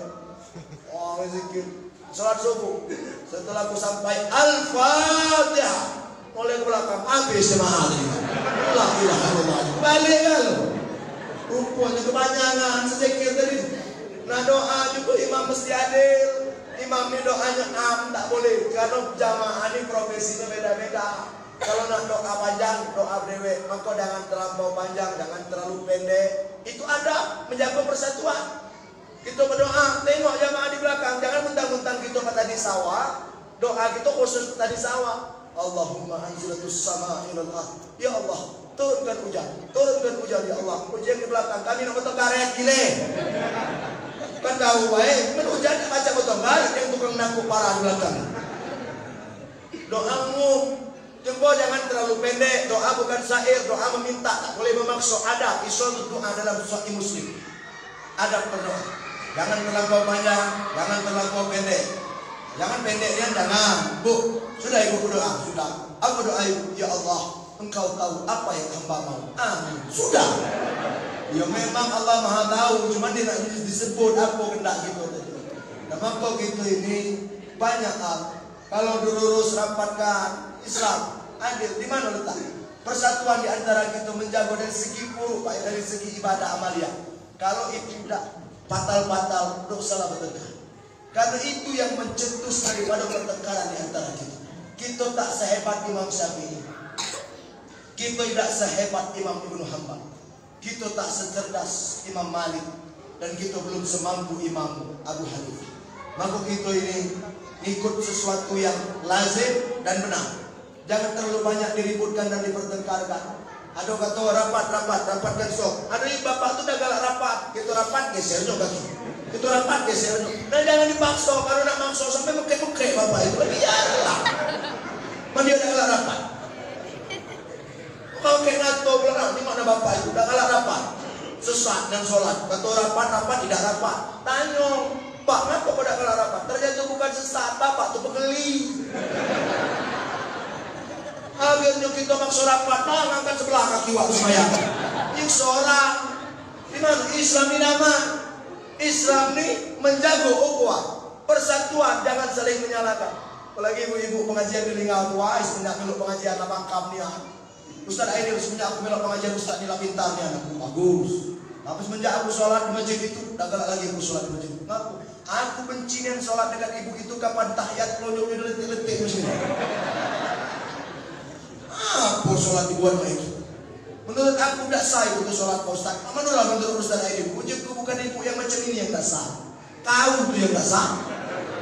Oh zikir. Salat subuh, setelah aku sampai Al-Fatihah, mulai ke belakang habis jemaah ini. La ilaha illallah. Balik kan? Rupanya kebanyakan sedikit tadi. Nah doa juga imam mesti adil. Imam ini doanya tak boleh. Karena jamaah ini profesinya beda-beda. Kalau nak doa panjang, doa brewek, maka jangan terlampau panjang, jangan terlalu pendek. Itu ada menjaga persatuan. Kita berdoa, tengok jamaah di belakang, jangan mentang-mentang kita tadi sawah, doa kita khusus tadi sawah. Allahumma anzilatus sama'inal ard. Ya Allah, turunkan hujan ya Allah. Hujan di belakang kami nak potong karet gile. Kan tahu baik, hujan macam potong karet yang tukang naku parah di belakang. Doamu jempol jangan terlalu pendek, doa bukan syair, doa meminta, tak boleh memaksa. Ada isul doa dalam Sahih Muslim. Ada berdoa. Jangan terlampau panjang, jangan terlampau pendek. Jangan pendeknya jangan. Bu, sudah ibu berdoa, sudah. Aku doa ibu, ya Allah, Engkau tahu apa yang hamba mau. Amin. Sudah. Ya memang Allah Maha tahu, cuma dia nak disebut apa kendak gitu. Nah maka gitu ini banyak hal. Kalau dilurus rapatkan Islam adil, di mana letak persatuan di antara kita menjaga dari segi buruk, baik dari segi ibadah amalia. Kalau itu tidak fatal-fatal, dosa bertengkar. Karena itu yang mencetus daripada pertengkaran di antara kita. Kita tak sehebat Imam Syafi'i. Kita tidak sehebat Imam Ibnu Hanbal. Kita tak secerdas Imam Malik. Dan kita belum semampu Imam Abu Hanifah. Maka kita ini ikut sesuatu yang lazim dan benar. Jangan terlalu banyak diributkan dan dipertengkarkan. Ada kata rapatkan sok. Ada yang bapak tu dah galak rapat. Kita rapat geser juga kaki. Kita rapat geser juga. Dan jangan dipaksa. Kalau nak maksa sampai mekek-mekek bapak itu biarlah. Mana dia dah galak rapat. Kau kena nato belakang di mana bapak itu dah galak rapat. Sesat dan sholat. Kata rapat tidak rapat. Tanya, Pak, kenapa kau dah galak rapat? Ternyata bukan sesat, bapak tu pegeli. Akhirnya kita maksa rapat, ngangkat sebelah kaki waktu sembahyang. Yang seorang, di mana Islam ini nama? Islam ini menjaga ukhuwah, persatuan, jangan saling menyalahkan. Apalagi ibu-ibu pengajian di Lingau tua, semenjak meluk pengajian abang kamnya. Ustaz Aidil semenjak aku meluk pengajian Ustaz Nila pintarnya, anakku bagus. Tapi semenjak aku sholat di masjid itu, dah galak lagi aku sholat di masjid. Ngaku, aku benci dengan sholat dengan ibu itu kapan tahiyat kelonyoknya detik-detik masjid. Apa sholat dibuat lagi? Menurut aku tidak sah itu sholat Pak Ustaz. Menurut Ustaz Aidin, ujungku bukan ibu yang macam ini yang tidak sah. Kau tuh yang tidak sah.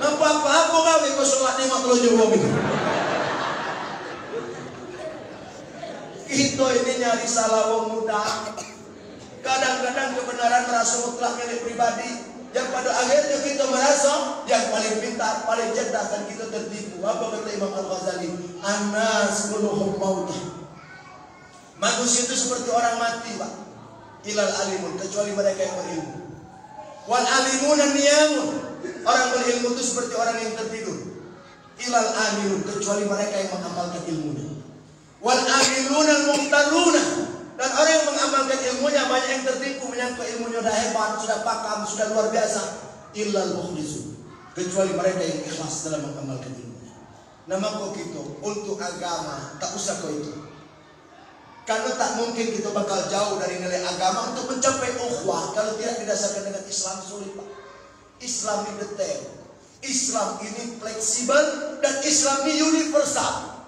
Apa kau kau sholat ni mak telur wong itu. Itu ini nyari salah wong muda. Kadang-kadang kebenaran merasa mutlak milik pribadi. Yang pada akhirnya kita merasa yang paling pintar, paling cerdas dan kita tertipu. Apa kata Imam Al-Ghazali? An-nas kulluhum mautah. Manusia itu seperti orang mati, Pak. Ilal alimun, kecuali mereka yang berilmu. Wal alimun niyamun. Orang berilmu itu seperti orang yang tertidur. Ilal amilun, kecuali mereka yang mengamalkan ilmunya. Wal amilun al-muhtaruna. Dan orang yang mengamalkan ilmunya banyak yang tertipu, menyangka ilmunya sudah hebat, sudah pakam, sudah luar biasa. Illal mukhlisun, kecuali mereka yang ikhlas dalam mengamalkan ilmunya. Nama kau gitu untuk agama tak usah kau itu. Karena tak mungkin kita bakal jauh dari nilai agama untuk mencapai ukhuwah kalau tidak didasarkan dengan Islam. Sulit, Pak. Islam ini detail, Islam ini fleksibel, dan Islam ini universal.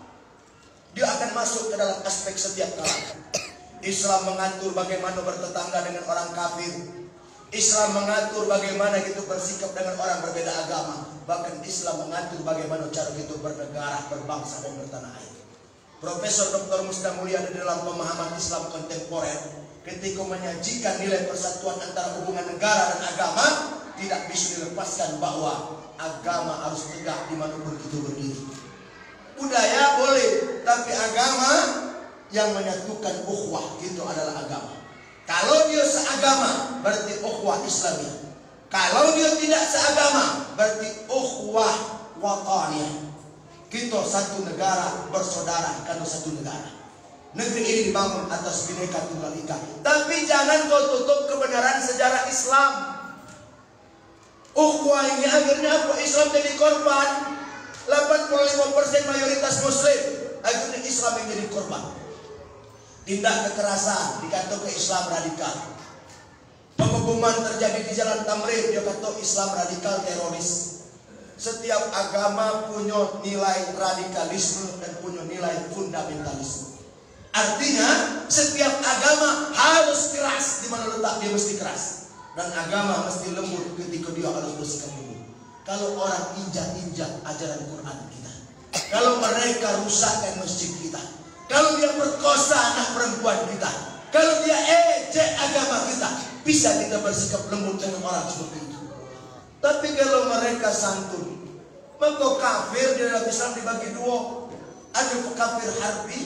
Dia akan masuk ke dalam aspek setiap kalangan. Islam mengatur bagaimana bertetangga dengan orang kafir. Islam mengatur bagaimana kita bersikap dengan orang berbeda agama. Bahkan Islam mengatur bagaimana cara kita bernegara, berbangsa, dan bertanah air. Profesor Dr. Mustamuli ada dalam pemahaman Islam kontemporer ketika menyajikan nilai persatuan antara hubungan negara dan agama, tidak bisa dilepaskan bahwa agama harus tegak dimanapun kita berdiri. Budaya boleh, tapi agama yang menyatukan ukhuwah itu adalah agama. Kalau dia seagama berarti ukhuwah Islamiyah. Kalau dia tidak seagama berarti ukhuwah wataniyah. Kita satu negara bersaudara karena satu negara. Negeri ini dibangun atas Bhinneka Tunggal Ika. Tapi jangan kau tutup kebenaran sejarah Islam. Ukhuwah ini akhirnya apa? Islam jadi korban. 85% mayoritas Muslim, akhirnya Islam yang jadi korban. Tindak kekerasan dikatakan Islam radikal. Penghukuman terjadi di Jalan Tamrin, dia kata Islam radikal teroris. Setiap agama punya nilai radikalisme dan punya nilai fundamentalisme. Artinya setiap agama harus keras, di mana letak dia mesti keras. Dan agama mesti lembut ketika dia harus bersikap lembut. Kalau orang injak-injak ajaran Quran kita, kalau mereka rusakkan masjid kita, kalau dia perkosa anak perempuan kita, kalau dia ejek agama kita, bisa kita bersikap lembut dengan orang seperti itu. Tapi kalau mereka santun, maka kafir di dalam Islam dibagi dua. Ada kafir harbi,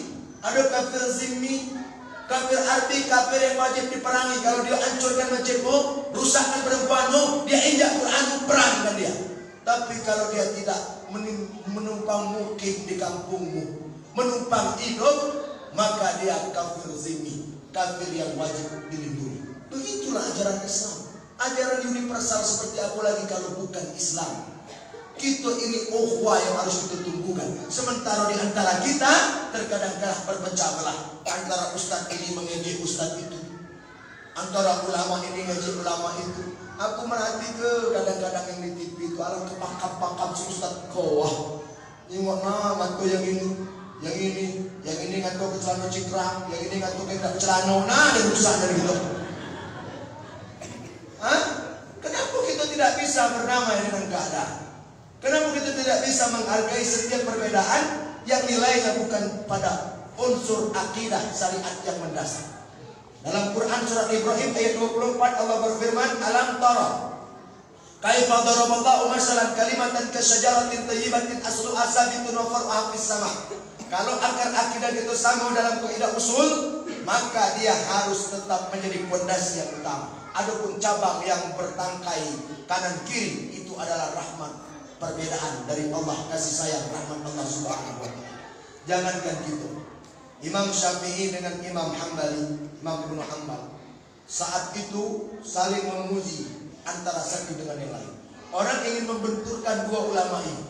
ada kafir zimmi. Kafir harbi, kafir yang wajib diperangi. Kalau dia hancurkan masjidmu, rusakkan perempuanmu, dia injak Quranmu, perangkan dia. Tapi kalau dia tidak menumpang mukim di kampungmu, menumpang hidup, maka dia kafir zimmi, kafir yang wajib dilindungi. Begitulah ajaran Islam. Ajaran universal seperti apa lagi kalau bukan Islam? Kita ini ukhuwah yang harus kita tumbuhkan. Sementara di antara kita terkadang berpecah belah. Antara ustaz ini mengejek ustaz itu, antara ulama ini ngejek ulama itu. Aku merhati ke kadang-kadang yang di TV itu alam kepangkap-pangkap si ustaz kawah. Ini mana ngaku yang ini ngaku ke celana cikrang, yang ini ngaku ke celana, nah dia rusak dari gitu. Hah? Kenapa kita tidak bisa berdamai dengan keadaan? Kenapa kita tidak bisa menghargai setiap perbedaan yang nilainya bukan pada unsur akidah syariat yang mendasar? Dalam Quran surat Ibrahim ayat 24 Allah berfirman, alam tara kaifa daraballahu masalan kalimatan kasyajaratin thayyibatin asluha sabitun wa far'uha fis sama. Kalau akar akidah itu sama dalam kaidah usul, maka dia harus tetap menjadi pondasi yang utama. Adapun cabang yang bertangkai kanan kiri itu adalah rahmat, perbedaan dari Allah, kasih sayang, rahmat Allah Subhanahu wa taala. Jangankan gitu, Imam Syafi'i dengan Imam Hambali, Imam Ibnu Hanbal, saat itu saling memuji antara satu dengan yang lain. Orang ingin membenturkan dua ulama ini,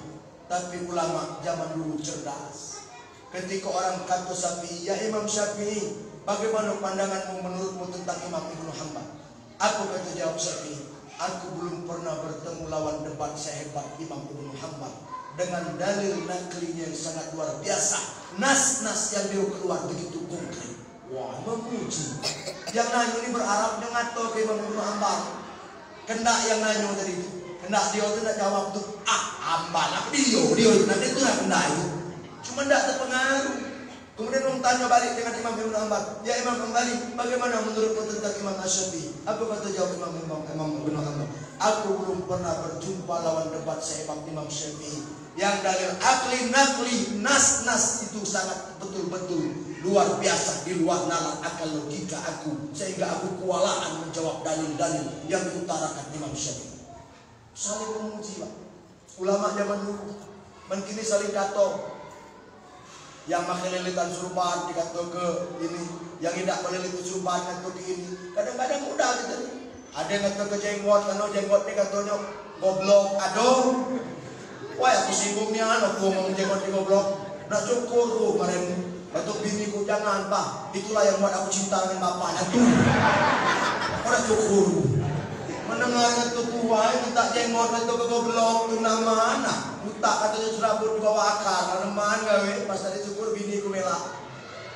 tapi ulama zaman dulu cerdas. Ketika orang kata Syafi'i, ya Imam Syafi'i, bagaimana pandanganmu menurutmu tentang Imam Ibnu Hanbal? Apa kata jawab Syafi'i? Aku belum pernah bertemu lawan debat sehebat Imam Ibnu Hanbal dengan dalil naklinya yang sangat luar biasa. Nas-nas yang dia keluar begitu konkret. Wah, memuji. Yang nanya ini berharap dengan to ke Imam Ibnu Hanbal. Kena yang nanya tadi itu. Kena dia tu nak jawab tu. Hanbal apa dia nanti tu nak kena itu. Cuma tidak terpengaruh. Kemudian orang tanya balik dengan Imam Ibnu Hanbal. Ya Imam kembali, bagaimana menurutmu tentang Imam Asy-Syafi'i? Apa kata jawab Imam Ibnu Hanbal? Aku belum pernah berjumpa lawan debat sehebat Imam Syafi'i. Yang dalil akli nakli nas itu sangat betul-betul luar biasa, di luar nalar akal logika aku, sehingga aku kewalahan menjawab dalil-dalil yang diutarakan Imam Syafi'i. Saling memuji, Pak. Ulama zaman dulu mungkin saling kata. Yang makan lilitan surban dikata ke ini, yang tidak melilit surban kata ke ini. Kadang-kadang mudah gitu. Ada yang kata ke jenggot, karena jenggot ni katanya goblok, aduh. Wah, aku singgungnya, aku ngomong jenggot ni goblok. Nak cukur tu kemarin. Batuk bini ku jangan, Pak. Itulah yang buat aku cinta dengan bapaknya tu. Aku nak cukur. Mendengarnya tu tua, minta jenggot kata ke goblok tu nama anak. Tak katanya serabut di bawah akar, lemaan gawe, pas tadi cukur bini ku melak.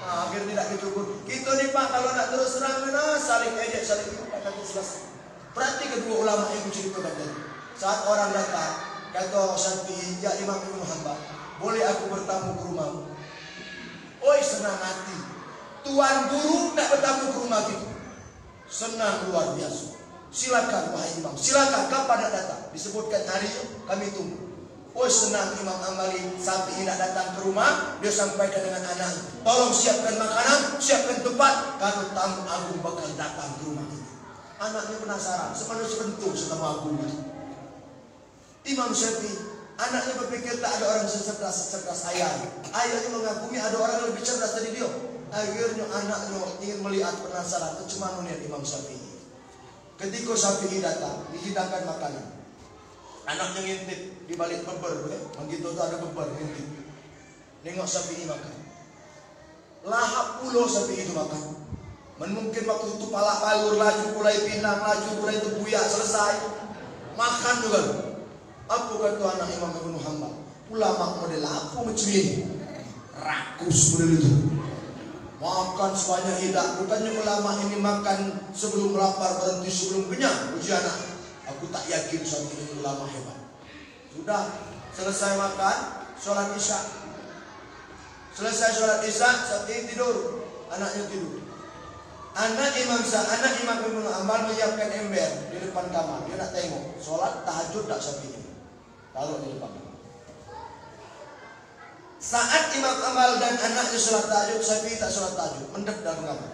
Akhirnya tidak dicukur. Gitu nih Pak, kalau nak terus terang, saling ejek, saling itu kata selesai. Berarti kedua ulama yang ceritakan tadi. Saat orang datang, kata Syafi'i, ya Imam Ibnu Hanbal, boleh aku bertamu ke rumahmu? Oi senang hati. Tuan guru nak bertamu ke rumah kita. Senang luar biasa. Silakan wahai Imam, silakan kapan nak datang? Disebutkan hari kami tunggu. Oh senang Imam Syafi'i nak datang ke rumah, dia sampaikan dengan anak, tolong siapkan makanan, siapkan tempat, kalau tamu agung bakal datang ke rumah kita. Anaknya penasaran, semana sebentuk setelah agung itu. Imam Syafi'i, anaknya berpikir tak ada orang secerdas ayahnya. Ayahnya mengagumi ada orang yang lebih cerdas dari dia. Akhirnya anaknya ingin melihat, penasaran, cuman melihat Imam Syafi'i. Ketika Syafi'i datang, dihidangkan makanan. Anaknya ngintip di balik beber, begitu tu ada beber ngintip. Nengok Syafi'i makan. Lahap pulau Syafi'i itu makan. Mungkin waktu itu pala palur laju, mulai pinang laju, mulai itu buyak selesai. Makan juga. Apa kata anak Imam Ibnu Hanbal? Ulama model apa macam ini? Rakus model itu. Makan sebanyak hidak. Bukannya ulama ini makan sebelum lapar, berhenti sebelum kenyang. Uji anak. Aku tak yakin sampai ini ulama hebat. Sudah selesai makan, sholat isya. Selesai sholat isya, Syafi'i tidur, anaknya tidur. Anak Imam Ibnu Hanbal menyiapkan ember di depan kamar. Dia nak tengok sholat tahajud tak Syafi'i. Kalau di depan kamar. Saat Imam Hanbal dan anaknya sholat tahajud, Syafi'i tak sholat tahajud, mendek dalam kamar.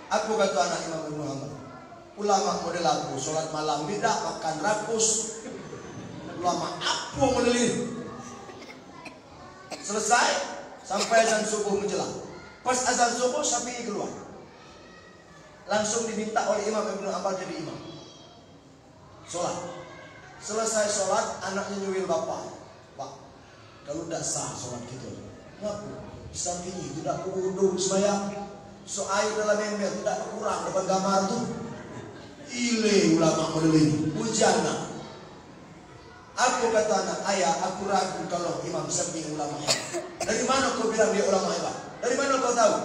Aku kata anak Imam Ibnu Hanbal, ulama model aku, sholat malam tidak, makan rakus. Ulama apa model ini? Selesai, sampai azan subuh menjelang. Pas azan subuh, Syafi'i keluar. Langsung diminta oleh Imam Ibnu Hanbal jadi imam. Sholat. Selesai sholat, anaknya nyuwil bapak. Pak, kalau tidak sah sholat kita. Kenapa? Syafi'i tidak berwudu sembahyang. So air dalam ember tidak kurang depan kamar tu. Ile ulama model ini, bujana. Aku kata anak, ayah, aku ragu kalau Imam Syafi'i ulama hebat. Dari mana kau bilang dia ulama hebat? Dari mana kau tahu?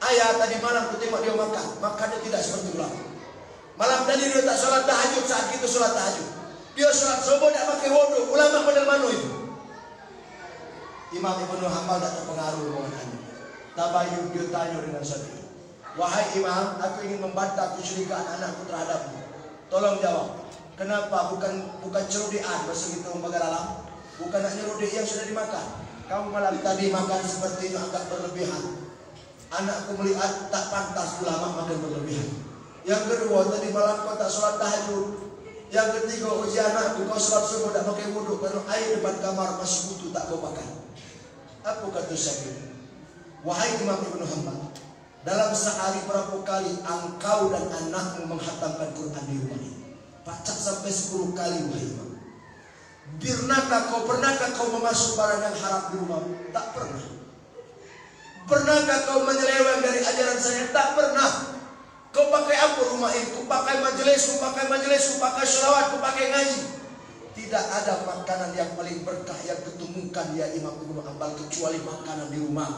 Ayah, tadi malam aku tengok dia makan. Makannya tidak seperti ulama. Malam tadi dia tak sholat tahajud, saat itu sholat tahajud. Dia sholat subuh tak pakai wudu. Ulama model mana itu? Imam Ibnu Hanbal tak terpengaruh dengan tabayun, dia tanya dengan Syafi'i. Wahai Imam, aku ingin membantah kesyirikan anakku terhadapmu. Tolong jawab. Kenapa bukan cerudian bahasa kita membagar alam? Bukan nak nyerudi yang sudah dimakan. Kamu malam tadi makan seperti itu agak berlebihan. Anakku melihat tak pantas ulama makan berlebihan. Yang kedua, tadi malam kau tak sholat tahajud. Yang ketiga, uji anakku kau sholat subuh tak pakai wudhu, karena air depan kamar masih butuh tak kau pakai. Apa kata Syafi'i? Wahai Imam Ibnu Hanbal, dalam sehari berapa kali engkau dan anakmu menghatamkan Quran di rumah ini? Baca sampai 10 kali wahai Imam. Pernahkah kau memasuk barang yang haram di rumah? Tak pernah. Pernahkah kau menyeleweng dari ajaran saya? Tak pernah. Kau pakai apa rumah ini? Kau pakai majelis, kau pakai sholawat, kau pakai ngaji. Tidak ada makanan yang paling berkah yang ketemukan ya Imam Ibnu Hanbal kecuali makanan di rumah.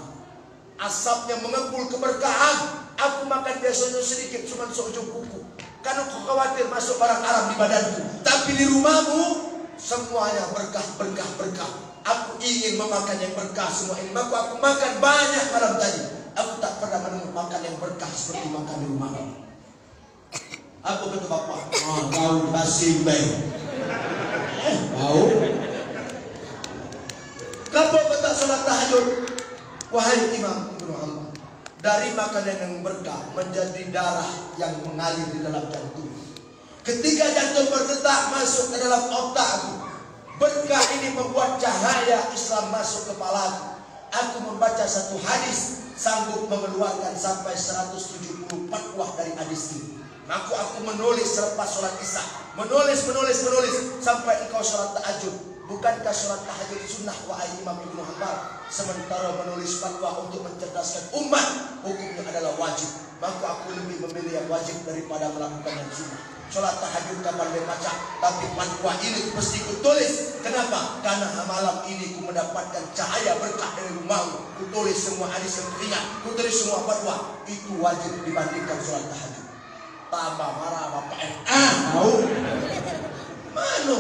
Asapnya mengepul keberkahan. Aku makan biasanya sedikit, cuma seujung kuku. Karena aku khawatir masuk barang haram di badanku. Tapi di rumahmu semuanya berkah, berkah, berkah. Aku ingin memakan yang berkah semua ini. Maka aku makan banyak malam tadi. Aku tak pernah menemukan makan yang berkah seperti makan di rumah. Aku kata bapak, kau kasih baik. Kau kenapa kau tak sholat tahajud? Wahai Imam Ibnu Hanbal, dari makanan yang berkah menjadi darah yang mengalir di dalam jantung. Ketika jantung berdetak masuk ke dalam otakku, berkah ini membuat cahaya Islam masuk kepalaku. Aku membaca satu hadis, sanggup mengeluarkan sampai 170 fatwa dari hadis ini. Maka aku menulis selepas sholat isya, menulis sampai engkau sholat tahajud. Bukankah sholat tahajud sunnah wahai Imam Ibnu Hanbal? Sementara menulis fatwa untuk mencerdaskan umat, hukumnya adalah wajib. Maka aku lebih memilih yang wajib daripada melakukan yang sunnah. Sholat tahajud kapan membaca, tapi fatwa ini mesti kutulis. Kenapa? Karena malam ini ku mendapatkan cahaya berkah dari rumahmu. Kutulis semua hadis yang kuingat, kutulis semua fatwa. Itu wajib dibandingkan sholat tahajud. Tambah marah bapak tahu? Mano?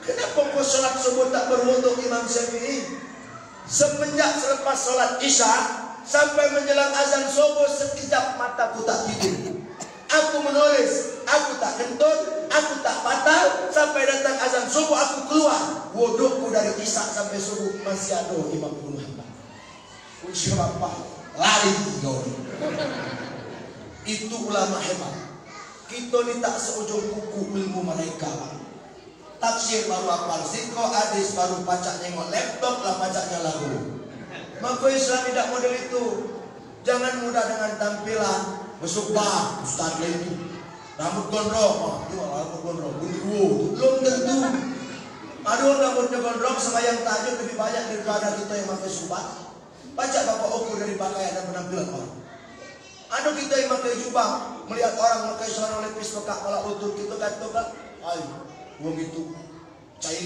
Kenapa kau sholat subuh tak berwudu Imam Syafi'i? Semenjak selepas sholat isya sampai menjelang azan subuh sekejap mataku tak tidur. Aku menulis, aku tak kentut, aku tak batal. Sampai datang azan subuh aku keluar. Wuduku dari isya sampai subuh masih ada Imam Ibnu Hanbal. Uji bapak lari kau. Itu ulama hebat. Kita ni tak seujung kuku ilmu mereka. Tafsir baru hafal, zikro hadis baru baca nengok laptop lah bacanya lagu. Maka Islam tidak model itu. Jangan mudah dengan tampilan. Besok bah, ustaz itu rambut gondrong, rambut gondrong, gundu, belum tentu. Ada orang rambutnya gondrong sembahyang tahajud lebih banyak daripada kita yang pakai subat. Baca bapak ukur dari pakaian dan penampilan orang. Ada kita yang pakai jubah, melihat orang pakai celana lepis pekak malah lutut kita katakan, ayo, uang itu cair,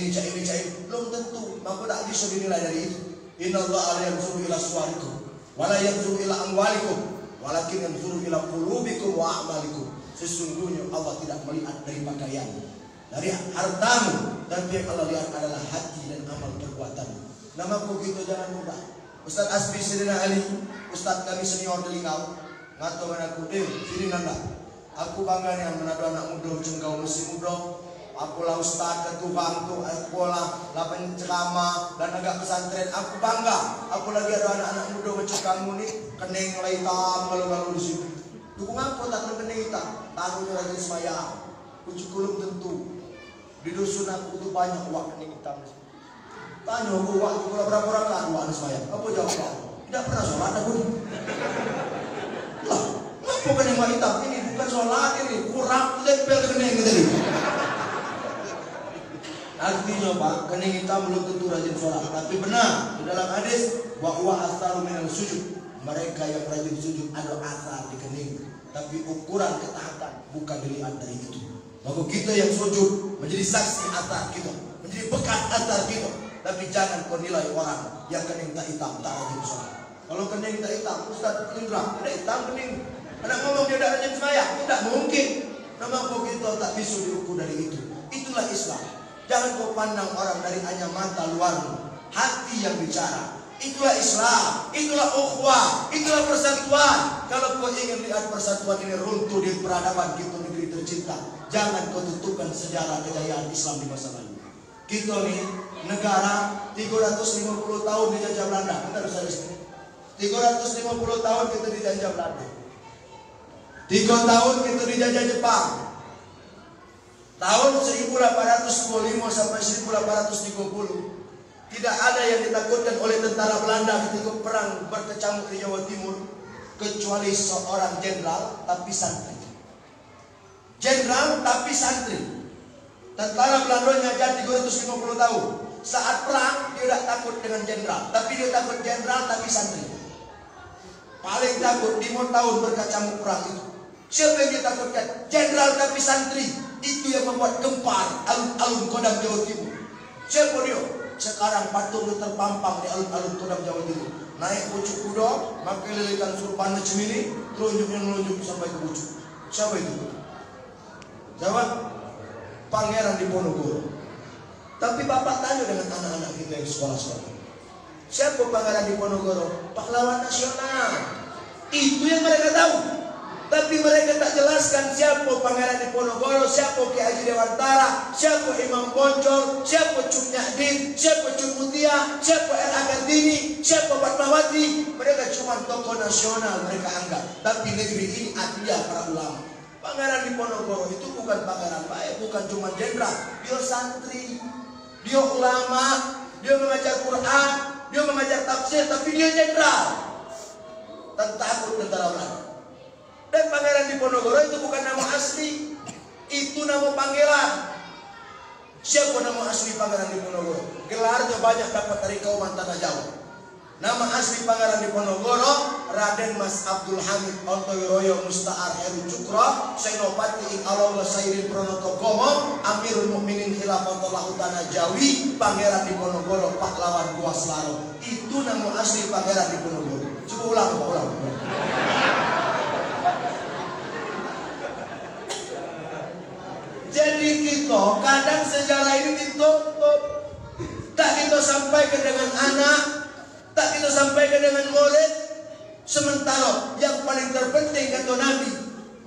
belum tentu. Maka tak bisa dinilai dari itu. Inna Allah la yanzuru ila suwarikum, wala yanzuru ila amwalikum, walakin yanzuru ila qulubikum wa a'malikum. Sesungguhnya Allah tidak melihat dari pakaianmu, dari hartamu, dan yang Allah lihat adalah hati dan amal perbuatanmu. Namaku gitu jangan mudah. Ustaz Asbi Sirina Ali, Ustaz kami senior Delingau, ngatur aku sini nanda. Aku bangga nih menado anak muda cengkau masih muda. Aku lah ustaz ketua tu, aku lah penceramah dan agak pesantren. Aku bangga. Aku lagi ada anak-anak muda macam kamu ni, kening mulai hitam kalau di sini. Dukung aku tak kening hitam. Tahu rajin sembahyang. Kucing kulum tentu. Di dusun aku tu banyak wak kening hitam. Tanya aku wak tu berapa rakaat wak sembahyang. Apa jawab? Tidak pernah sholat aku. Lah, ngapa kening wak hitam? Ini bukan sholat ini, kurang tempel kening tadi. Artinya Pak, kening hitam belum tentu rajin sholat. Tapi benar, di dalam hadis bahwa asal minal sujud, mereka yang rajin sujud ada asal di kening. Tapi ukuran ketaatan bukan dilihat dari itu. Maka kita yang sujud menjadi saksi asal kita, menjadi bekas asal kita. Tapi jangan kau nilai orang yang kening tak hitam tak rajin sholat. Kalau kening tak hitam, Ustaz Indra, tidak hitam kening. Anak ngomong dia tidak rajin sembahyang, tidak mungkin. Nama kita tak bisa diukur dari itu. Itulah Islam. Jangan kau pandang orang dari hanya mata luarmu, hati yang bicara. Itulah Islam, itulah ukhuwah, itulah persatuan. Kalau kau ingin lihat persatuan ini runtuh di peradaban kita negeri tercinta, jangan kau tutupkan sejarah kejayaan Islam di masa lalu. Kita ni negara 350 tahun dijajah Belanda. Bentar saya sini. 350 tahun kita dijajah Belanda. 3 tahun kita dijajah Jepang. Tahun 1825 sampai 1830 tidak ada yang ditakutkan oleh tentara Belanda ketika perang berkecamuk di Jawa Timur kecuali seorang jenderal tapi santri. Jenderal tapi santri. Tentara Belanda ngajar 350 tahun. Saat perang dia tidak takut dengan jenderal, tapi dia takut jenderal tapi santri. Paling takut 5 tahun berkecamuk perang itu. Siapa yang ditakutkan? Jenderal tapi santri. Itu yang membuat gempar alun-alun Kodam Jawa Timur. Siapa dia? Sekarang patung itu terpampang di alun-alun Kodam Jawa Timur. Naik pucuk kuda, pakai lilitan surban cemini, telunjuk sampai ke pucuk. Siapa itu? Jawab, Pangeran Diponegoro. Tapi Bapak tanya dengan anak-anak kita yang sekolah-sekolah. Siapa Pangeran Diponegoro? Pahlawan nasional. Itu yang mereka tahu. Tapi mereka tak jelaskan siapa Pangeran Diponegoro, siapa Ki Haji Dewantara, siapa Imam Bonjol, siapa Cuk Nyahdin, siapa Cuk Mutia, siapa R.A. Kartini, siapa Fatmawati. Mereka cuma tokoh nasional mereka anggap. Tapi negeri ini adil para ulama. Pangeran Diponegoro itu bukan pangeran baik, bukan cuma jenderal. Dia santri, dia ulama, dia mengajar Quran, dia mengajar tafsir, tapi dia jenderal. Tentara Belanda. Dan Pangeran Diponegoro itu bukan nama asli, itu nama panggilan. Siapa nama asli Pangeran Diponegoro? Gelarnya banyak dapat dari kauman Tanah Jawa. Nama asli Pangeran Diponegoro Raden Mas Abdul Hamid Ontowiroyo Musta'ar Heru Cukro Senopati Allah Sairin Pronotogomo Amirul Mukminin Khilafatullah Tanah Jawi Pangeran Diponegoro pahlawan Gua Selaro. Itu nama asli Pangeran Diponegoro. Coba ulang. Jadi kita kadang sejarah ini ditutup, tak kita sampaikan dengan anak, tak kita sampaikan dengan murid. Sementara yang paling terpenting kata Nabi,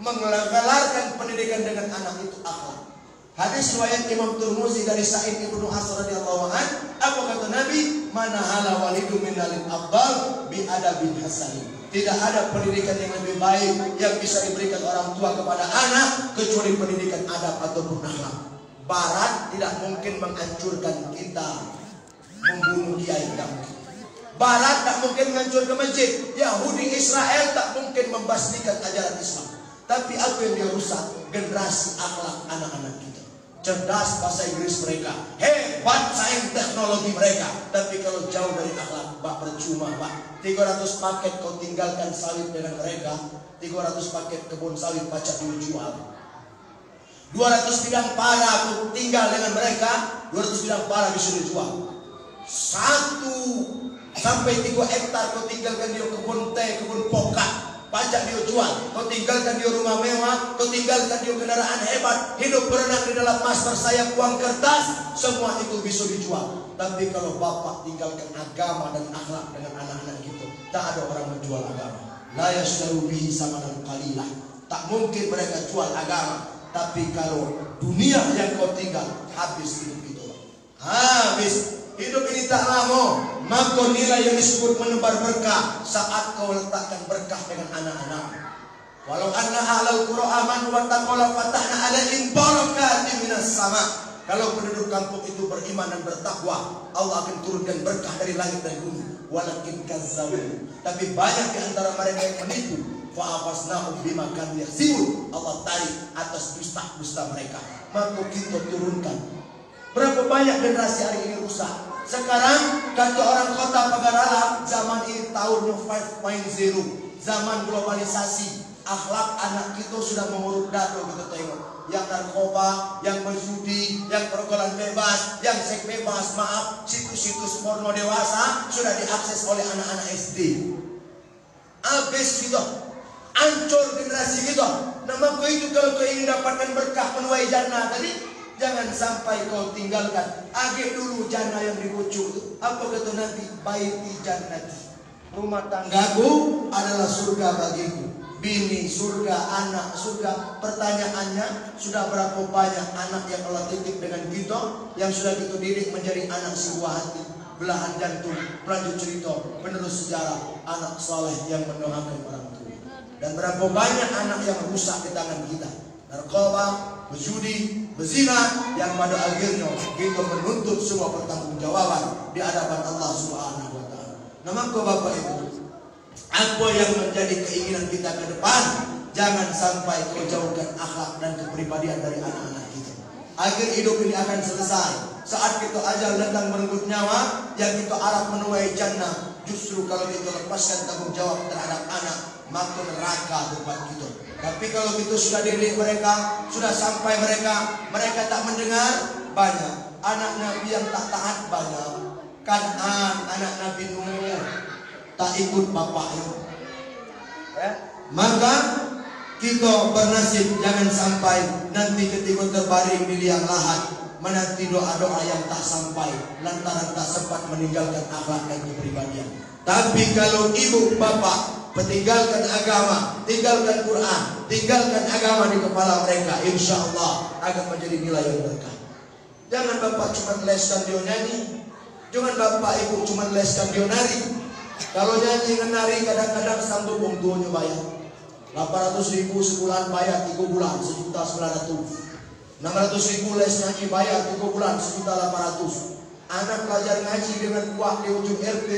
menggelarkan pendidikan dengan anak itu akhlak. Hadis riwayat Imam Tirmidzi dari Sa'id ibnu As radhiyallahu an, apa kata Nabi? Mana hala walidu minalil afdal bi adabin hasanin. Tidak ada pendidikan yang lebih baik yang bisa diberikan orang tua kepada anak kecuali pendidikan adab ataupun akhlak. Barat tidak mungkin menghancurkan kita, membunuh kiai kami. Barat tak mungkin menghancurkan masjid. Yahudi Israel tak mungkin membasmikan ajaran Islam. Tapi apa yang dia rusak? Generasi akhlak anak-anak kita. Cerdas bahasa Inggris mereka, hebat sains teknologi mereka. Tapi kalau jauh dari akhlak, Pak, percuma, Pak. 300 paket kau tinggalkan sawit dengan mereka, 300 paket kebun sawit pacak dijual. 200 bidang pala kau tinggal dengan mereka, 200 bidang pala disuruh jual. 1 sampai 3 hektar kau tinggalkan dia kebun teh, kebun pokat, pajak dia jual. Kau tinggalkan dia rumah mewah, kau tinggalkan dia kendaraan hebat, hidup berenang di dalam emas bersayap uang kertas, semua itu bisa dijual. Tapi kalau bapak tinggalkan agama dan akhlak dengan anak-anak kita, tak ada orang menjual agama. La yashtaru bihi samanan qalilah. Tak mungkin mereka jual agama. Tapi kalau dunia yang kau tinggal, habis hidup itu. Habis. Hidup ini tak lama, maka nilai yang disebut menebar berkah saat kau letakkan berkah dengan anak-anak. Walau anna ahlal qura amanu wa taqaw fatahna alaihim barakatin minas sama. Kalau penduduk kampung itu beriman dan bertakwa, Allah akan turunkan berkah dari langit dan bumi. Walakin kazzabu, tapi banyak di antara mereka yang menipu. Fa'afasnahum bima kanu yaksibun. Allah tarik atas dusta-dusta mereka. Maka kita turunkan. Berapa banyak generasi hari ini rusak. Sekarang kata orang kota Pagar Alam, zaman ini tahun 5.0, zaman globalisasi. Akhlak anak kita sudah mengurut dado, kita tengok. Yang narkoba, yang berjudi, yang pergaulan bebas, yang seks bebas, maaf, situs-situs porno dewasa sudah diakses oleh anak-anak SD. Habis kita, hancur generasi kita. Nama kau itu kalau kau ingin dapatkan berkah penuai jannah tadi, jangan sampai kau tinggalkan. Agak dulu jannah yang dibucuk. Apa kata Nabi? Baiti jannati. Rumah tanggaku adalah surga bagiku. Bini surga, anak surga. Pertanyaannya, sudah berapa banyak anak yang Allah titip dengan kita, yang sudah kita didik menjadi anak si buah hati, belahan jantung, pelanjut cerita, penerus sejarah, anak soleh yang mendoakan orang tua. Dan berapa banyak anak yang rusak di tangan kita, narkoba, berjudi, berzina, yang pada akhirnya kita menuntut semua pertanggungjawaban di hadapan Allah Subhanahu wa Ta'ala. Nama Bapak Ibu, apa yang menjadi keinginan kita ke depan, jangan sampai kau jauhkan akhlak dan kepribadian dari anak-anak kita. Akhir hidup ini akan selesai. Saat kita ajal datang merenggut nyawa, yang kita harap menuai jannah, justru kalau kita lepaskan tanggung jawab terhadap anak, maka neraka tempat kita. Tapi kalau kita sudah didik mereka, sudah sampai mereka tak mendengar, banyak anak Nabi yang tak taat banyak. Kan'an anak Nabi Nuh tak ikut bapaknya. Maka kita bernasib jangan sampai nanti ketika terbaring di liang lahat menanti doa-doa yang tak sampai lantaran tak sempat meninggalkan akhlak dan kepribadian. Tapi kalau ibu bapak tinggalkan agama, tinggalkan Quran, tinggalkan agama di kepala mereka, insya Allah akan menjadi nilai yang berkah. Jangan bapak cuma leskan dia nyanyi, jangan bapak ibu cuma leskan dia nari. Kalau nyanyi nari kadang-kadang sanggup wong tuanya bayar 800.000 sebulan, bayar 3 bulan 1.900.000. 600.000 les nyanyi, bayar 3 bulan 1.800.000. Anak belajar ngaji dengan kuah di ujung RT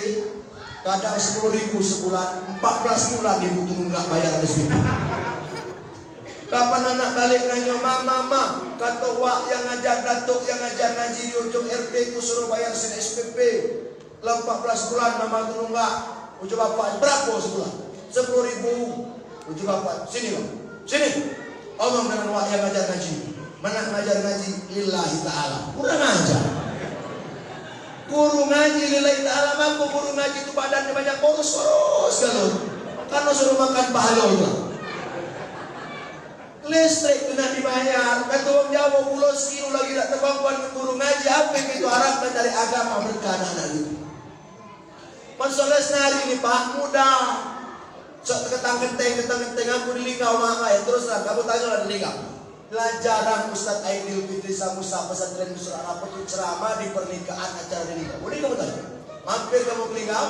kadang 10.000 sebulan, 14 bulan ibu tunggu nggak bayar SPP. Kapan anak balik nanya, mama, kata wak yang ngajar datuk yang ngajar ngaji di ujung RT itu suruh bayar sen SPP. Lah 14 bulan mama tunggu nggak. Ujuk bapak berapa sebulan? 10.000. Ujuk bapak sini bang, sini. Omong dengan wak yang ngajar ngaji. Mana ngajar ngaji lillahi ta'ala, kurang ajar. Guru ngaji lillahi ta'ala, mampu guru ngaji itu badannya banyak kurus-kurus kalau karena suruh makan pahala juga. Listrik kena dibayar, kata orang Jawa pulau sekiru lagi tak terbangkuan ke guru ngaji, apa yang itu harapkan dari agama berkah anak itu. Masalah senari ini pak muda, sok ketang-keteng aku di lingkau mama ya teruslah kamu tanya lah di lingkau. Pelajaran Ustaz Aidil Fitri Samusa pesantren Nusra apa itu ceramah di pernikahan acara di Lingkau. Boleh kamu tanya? Mampir kamu ke Lingkau?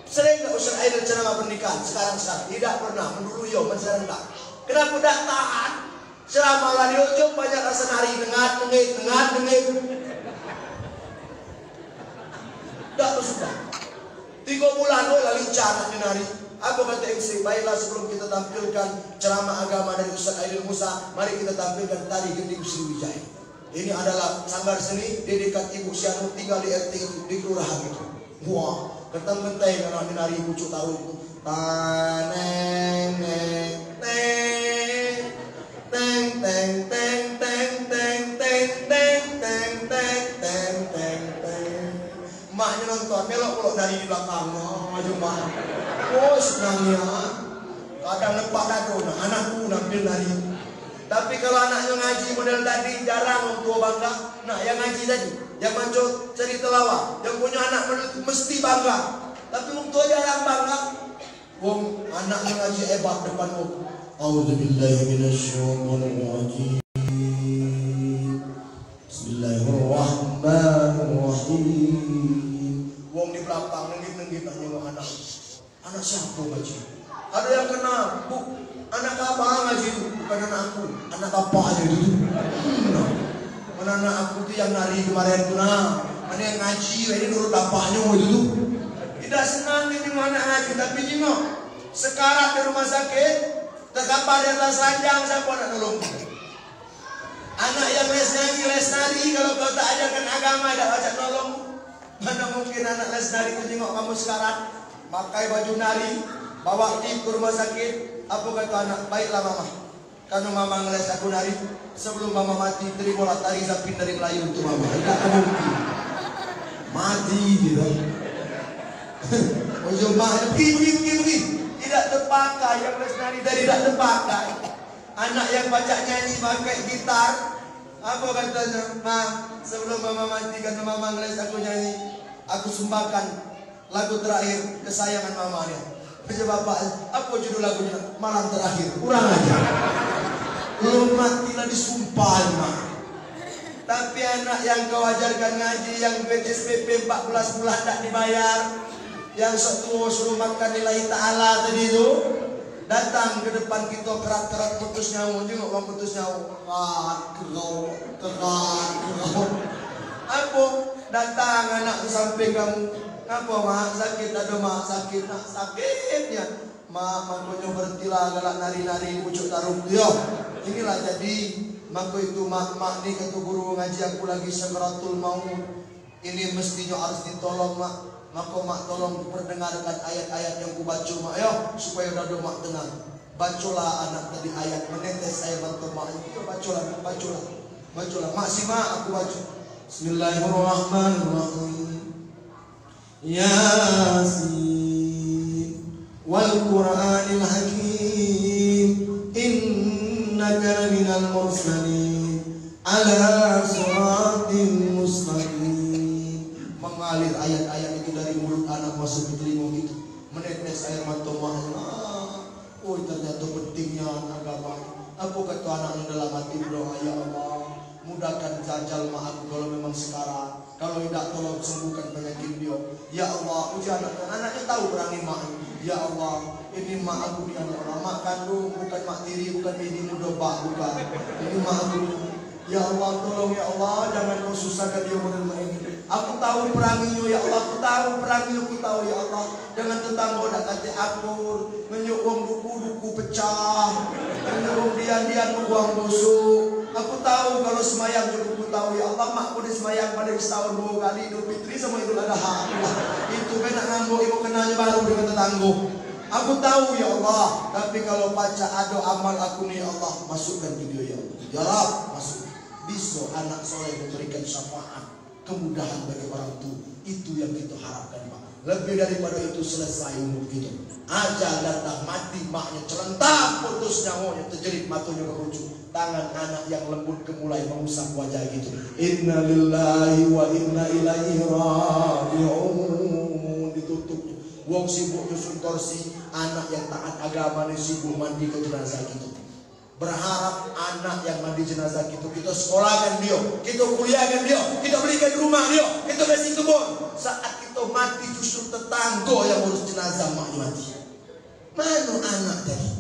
Sering nggak Ustaz Aidil ceramah pernikahan? Sekarang? Tidak pernah. Mendulu yo, sekarang enggak. Kenapa tidak tahan? Ceramah lah di ujung banyak rasa nari dengat. Tidak sudah. 3 bulan lalu cara nari. Aku kata MC, baiklah sebelum kita tampilkan ceramah agama dari Ustaz Aidil Musa, mari kita tampilkan tari gending Sriwijaya. Ini adalah sanggar seni di dekat Ibu Sianu, tinggal di RT di kelurahan itu. Wah, kentang-kenteng karena nari pucuk tahu itu. Taneng neng teng teng teng teng teng teng teng teng teng teng teng teng teng. Maknya nonton melok dari di belakang, maju mak. Oh senangnya, kadang lepak dado, anakku nampil nari. Tapi kalau anaknya ngaji model tadi jarang orang tua bangga. Nah yang ngaji tadi, yang mancot cerita lawak, yang punya anak mesti bangga. Tapi orang tua jarang bangga. Wong anaknya ngaji hebat depan om. A'udzubillahi minasyaitonirrajim. Bismillahirrahmanirrahim. Wong di belakang nenggit nengok anak. Anak siapa ngaji? Ada yang kenal, bu, anak apa ngaji itu? Bukan anak aku, anak apa aja itu? Mana anak aku itu yang nari kemarin tuh nah, ada yang ngaji, ini nurut bapaknya itu tuh. Tidak senang ini anak ngaji, tapi jino sekarat di rumah sakit, terkapar di atas ranjang, siapa nak nolong? Anak yang les nyanyi, les nari, kalau kau tak ajarkan agama, tidak ajak nolong. Mana mungkin anak les nari itu jengok kamu sekarat? Pakai baju nari, bawa tim ke rumah sakit. Apa kata anak? Baiklah mama, karena mama ngeles aku nari. Sebelum mama mati, terimalah tari Zapin dari Melayu untuk mama. Tidak mungkin mati gitu. Ujung mah pergi. Tidak terpakai yang les nari dari tidak terpakai. Anak yang baca nyanyi pakai gitar. Apa katanya? Ma, sebelum mama mati karena mama ngeles aku nyanyi, aku sumbangkan lagu terakhir kesayangan mamanya. Baca bapak, apa judul lagunya? Malam Terakhir. Kurang aja. Belum matilah disumpah mah. Tapi anak yang kau ajarkan ngaji, yang PSPP 14 bulan tak dibayar, yang satu suruh makan lillahi ta'ala tadi itu, datang ke depan kita kerat-kerat putus nyawa, jengok bang putus nyawa. Kerat. Apa? Datang anak ke samping kamu. Apa mak sakit? Ada mak sakit, nak sakitnya. Mak makanya bertilah galak nari-nari pucuk taruh. Yo, inilah jadi maka itu mak ni kata guru ngaji aku lagi sakaratul maut. Ini mestinya harus ditolong mak. Maka mak tolong perdengarkan ayat-ayat yang ku baca mak. Yo, supaya dado mak tenang. Bacalah anak tadi ayat menetes air mata mak. Yo bacalah. Mak si mak aku baca. Bismillahirrahmanirrahim. Yasin wal Qur'anil Hakim innaka minal mursalin ala siratin mustaqim. Mengalir ayat-ayat itu dari mulut anak masuk ke telinga itu, menetes air mata mahnya. Oh, ternyata pentingnya agama. Aku kata anak dalam hati berdoa, ya Allah, mudahkan jajal aku kalau memang sekarang. Kalau tidak tolong sembuhkan penyakit dia. Ya Allah, ujian anaknya tahu berani mak. Ya Allah, ini mak aku ni anak Allah. Mak kandung, bukan mak tiri, bukan ini mudoba, bukan. Ini mak aku. Ya Allah, tolong ya Allah, jangan kau susahkan dia menerima ini. Aku tahu peranginya ya Allah, aku tahu peranginya, aku tahu ya Allah. Jangan tetangga nak kata akur, menyokong duku-duku pecah, menyokong dian-dian membuang busuk. Aku tahu kalau semayang juga aku tahu ya Allah, mak aku semayang pada setahun 2 kali Idul Fitri sama Idul Adha. Itu kan nak ngambuk ibu kenalnya baru dengan tetangga. Aku tahu ya Allah, tapi kalau baca ada amal aku nih ya Allah, masukkan video ya Allah. Ya Rab, masuk. Bisa anak soleh memberikan syafaat, kemudahan bagi orang tua. Itu yang kita harapkan Pak. Lebih daripada itu selesai umur kita. Ajal datang mati, maknya celentak, putus nyawanya, terjerit matanya ke ujung. Tangan anak yang lembut kemulai mengusap wajah gitu. Inna lillahi wa inna ilaihi raji'un. Ditutupnya. Wong sibuk nyusun kursi, anak yang taat agama ini sibuk mandi ke jenazah gitu. Berharap anak yang mandi jenazah gitu, kita sekolahkan dia, kita kuliahkan dia, kita belikan rumah dia, kita kasih kebun. Saat kita mati justru tetangga yang urus jenazah maknya mati. Mana anak tadi?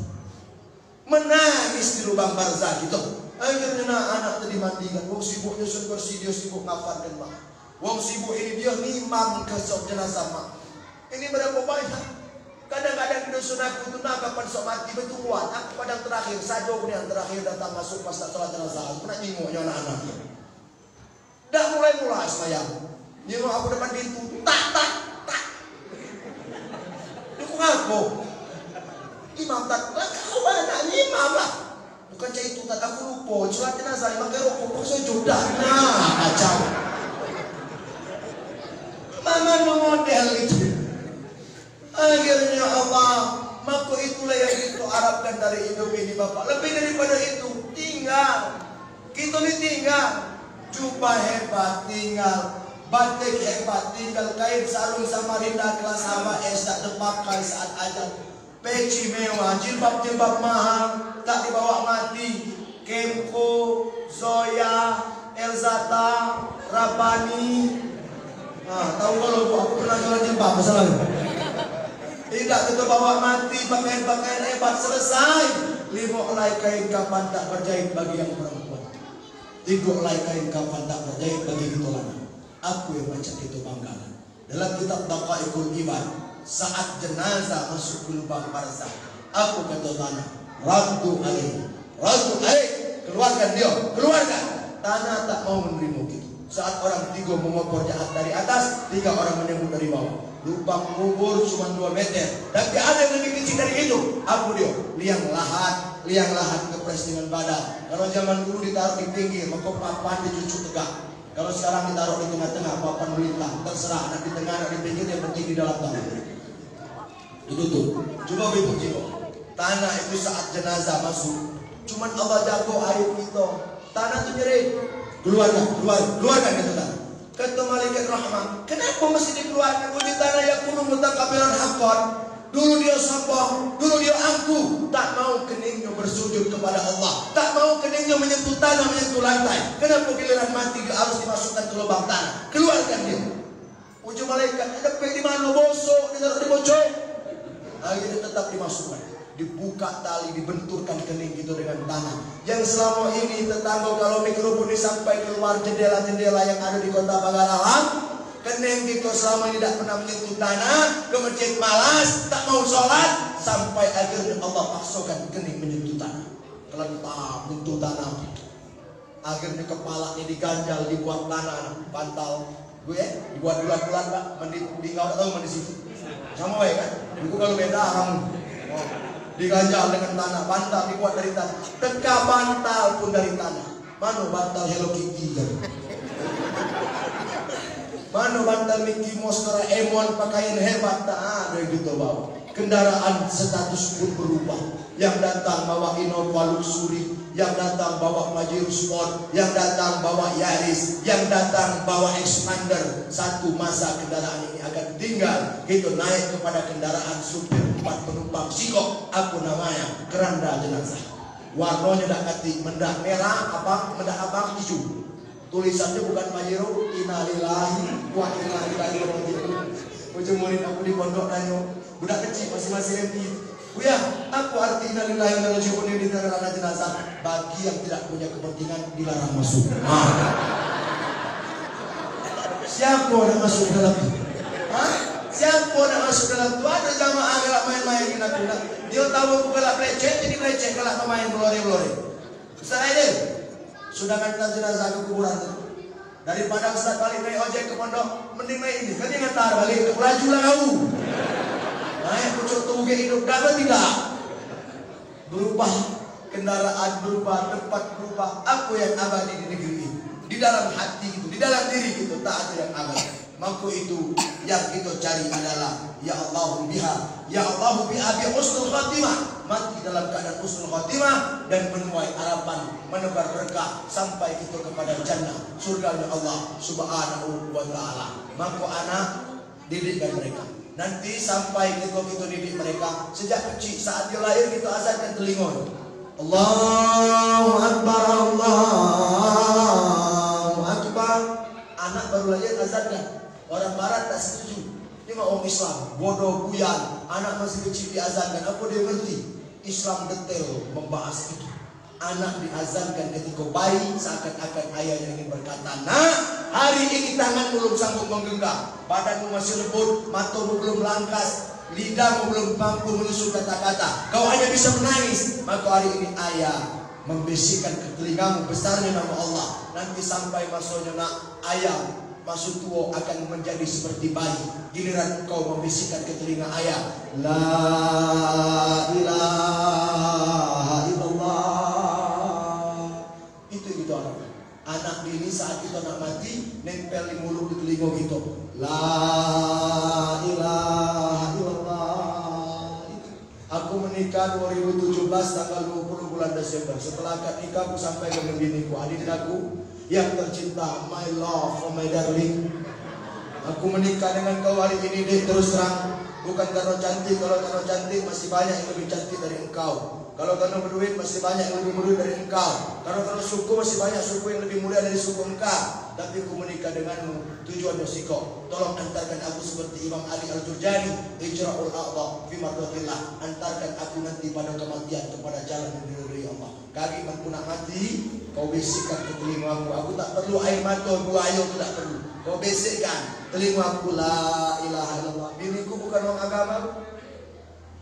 Menangis di lubang barzah gitu. Akhirnya anak tadi mandikan. Wong sibuk nyusun kursi, dia sibuk ngafarkan mak. Wong sibuk ini dia nimam ke jenazah mak. Ini berapa banyak? Kadang-kadang di dusun aku itu kapan sok mati betul kuat. Aku padang terakhir saja yang terakhir datang masuk pas tak sholat jenazah. Aku nak nyingoknya anak-anak. Dah mulai semayang. Nyingok aku depan pintu. Tak. Aku ngaku. Imam tak. Kau banyak imam lah. Bukan cah itu tak aku lupa. Sholat jenazah makanya rokok saya jodoh. Nah kacau. Mana model itu? Akhirnya Allah, maka itulah yang kita harapkan dari hidup ini Bapak. Lebih daripada itu, tinggal. Kita ini tinggal. Jubah hebat tinggal. Batik hebat tinggal. Kain sarung Samarinda kelas HBS tak dipakai saat ajal. Peci mewah, jilbab-jilbab mahal, tak dibawa mati. Kemko, Zoya, Elzata, Rabani. Nah, tahu kalau aku pernah jual jilbab masalahnya. Tidak kita bawa mati, pakaian-pakaian hebat selesai. 5 helai kain kapan tak berjahit bagi yang perempuan. 3 helai kain kapan tak berjahit bagi kita lama. Aku yang baca kita banggakan. Dalam kitab Daqaiqul Iman, saat jenazah masuk ke lubang barzah, aku kata tanah, Raddu alaih, keluarkan dia, keluarkan. Tanah tak mau menerima kita. Saat orang 3 mengopor jahat dari atas, 3 orang menyebut dari bawah. Lubang kubur cuma 2 meter, tapi ada yang lebih kecil dari itu. Aku dia liang lahat kepres dengan badan. Kalau zaman dulu ditaruh di pinggir, maka papan dicucuk tegak. Kalau sekarang ditaruh di tengah-tengah, papan melintang. Terserah, nak di tengah, nak di pinggir, yang penting di dalam tanah. Itu tuh. Coba ibu jiwa. Tanah itu saat jenazah masuk, cuman Allah jago air kita. Tanah itu nyeri. Keluarkan itu tanah. Kata malaikat rahmat, kenapa mesti dikeluarkan dari tanah yang kuno mutakabiran hakon? Dulu dia sombong, dulu dia angkuh, tak mau keningnya bersujud kepada Allah, tak mau keningnya menyentuh tanah, menyentuh lantai. Kenapa giliran mati harus dimasukkan ke lubang tanah? Keluarkan dia. Ujung malaikat, ada di mana bosok, ditaruh di bocor. Akhirnya tetap dimasukkan. Dibuka tali, dibenturkan kening itu dengan tanah. Yang selama ini tetangga kalau mikrofon ini sampai keluar jendela-jendela yang ada di kota Pagarahan, kening kita selama ini tidak pernah menyentuh tanah, ke masjid malas, tak mau sholat, sampai akhirnya Allah paksakan kening menyentuh tanah. Kelentang menyentuh tanah. Akhirnya kepalanya diganjal, dibuat tanah, bantal. Gue dibuat bulan-bulan Pak, mandi kau tak tahu mandi situ. Sama baik kan? Ibu kalau beda kamu. Diganjal dengan tanah, bantal dibuat dari tanah, teka bantal pun dari tanah. Mana bantal Hello Kitty kan? Mana bantal Mickey Mouse, Doraemon, pakaian hebat, tak ada gitu bawa. Kendaraan status pun berubah. Yang datang bawa Innova Luxury, yang datang bawa Pajero Sport, yang datang bawa Yaris, yang datang bawa Expander. Satu masa kendaraan ini akan tinggal, gitu naik kepada kendaraan supir 4 penumpang sikok, aku namanya keranda jenazah. Warnanya dak kati mendak merah, mendak abang hijau. Tulisannya bukan Pajero, innalillahi wa inna ilaihi raji'un. Ujemurin aku di pondok nanyo, budak kecil masih MP. Buya, aku arti innalillahi wa inna ilaihi raji'un ini kerana jenazah. Bagi yang tidak punya kepentingan dilarang masuk. Siapa nak masuk dalam itu? Siapa nak masuk dalam itu? Ada jamaah galak main-main kita guna. Dia tahu aku galak leceh, jadi leceh galak pemain belore-belore. Ustaz Aidil, sudah ngantar jenazah ke kuburan itu. Daripada Ustaz balik naik ojek ke pondok, mending naik ini. Kan dia ngantar balik ke Pelaju lah kau. Naik pucuk tubuh hidup, dapat tidak? Berubah kendaraan, berubah tempat, berubah. Aku yang abadi di negeri ini. Di dalam hati itu, di dalam diri itu, tak ada yang abadi. Maka itu yang kita cari adalah ya Allahu biha, ya Allahu biha bi husnul khatimah. Mati dalam keadaan husnul khatimah dan menuai harapan, menebar berkah sampai kita kepada jannah, surga Allah Subhanahu wa taala. Maka anak didikkan mereka. Nanti sampai kita didik mereka sejak kecil, saat dia lahir kita azankan telinga. Allahu Akbar, Allahu Akbar. Anak baru lahir azankan. Orang barat tak setuju. Ini mah orang Islam bodoh buyan. Anak masih kecil diazankan. Apa dia ngerti? Islam detail membahas itu. Anak diazankan ketika bayi, seakan-akan ayahnya ingin berkata, nak, hari ini tangan belum sanggup menggenggam, badanmu masih lembut, matamu belum langkas, lidahmu belum mampu menusuk kata-kata, kau hanya bisa menangis. Maka hari ini ayah membisikkan ke telingamu besarnya nama Allah. Nanti sampai masanya nak, ayah masuk tua akan menjadi seperti bayi. Giliran kau membisikkan ke telinga ayah, la ilaha illallah. Itu gitu anak. Anak ini saat kita nak mati, nempel di mulut di telinga kita, la ilaha illallah. Aku menikah 2017 tanggal 20 bulan Desember. Setelah akad nikah aku sampai ke biniku, adik aku yang tercinta, my love, oh my darling. Aku menikah dengan kau hari ini deh, terus terang. Bukan karena cantik, kalau karena cantik masih banyak yang lebih cantik dari engkau. Kalau karena berduit masih banyak yang lebih berduit dari engkau. Kalau karena suku masih banyak suku yang lebih mulia dari suku engkau. Tapi aku menikah denganmu, tujuannya siko. Tolong antarkan aku seperti Imam Ali Al-Jurjani, Ijra'ul A'dha fi mardatillah. Antarkan aku nanti pada kematian kepada jalan yang diridhoi Allah. Kaki aku nak mati, kau bisikkan ke telingaku. Aku tak perlu air mata, gua ayo aku tak perlu. Kau bisikkan telingaku, la ilaha illallah. Biniku bukan orang agama,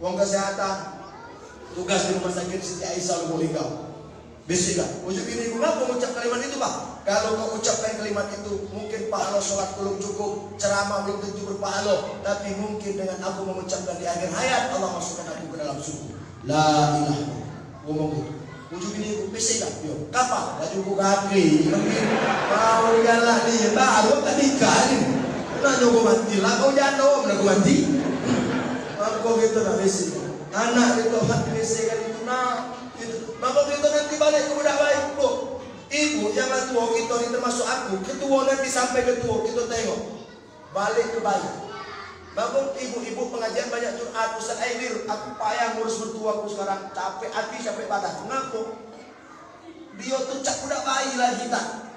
orang kesehatan, tugas di rumah sakit Siti Aisyah Lubulingga. Bisikkan. Ujuk biniku, kenapa mengucap kalimat itu, Pak? Kalau kau ucapkan kalimat itu, mungkin pahala sholat belum cukup, ceramah belum tentu berpahala, tapi mungkin dengan aku mengucapkan di akhir hayat, Allah masukkan aku ke dalam surga. La ilaha illallah. Ngomong itu. Ujung ini aku bisikkan, yo, kapan? Baju buka kaki, mungkin mau jalan nih, baru tak nikah nih. Nah, nyuruh mati lah, kau jatuh, mana kau mati? Aku gitu nak bisikkan. Anak itu hati bisikkan itu, nah, itu. Maka kita nanti balik ke budak baik, bro. Ibu yang tua kita ini termasuk aku, ketua nanti sampai ketua kita tengok balik ke baik. Bangun ibu-ibu pengajian banyak curhat, Ustaz Aidil, aku payah ngurus mertua aku sekarang, capek hati, capek badan. Kenapa? Dia tuh cak udah bayi lagi tak.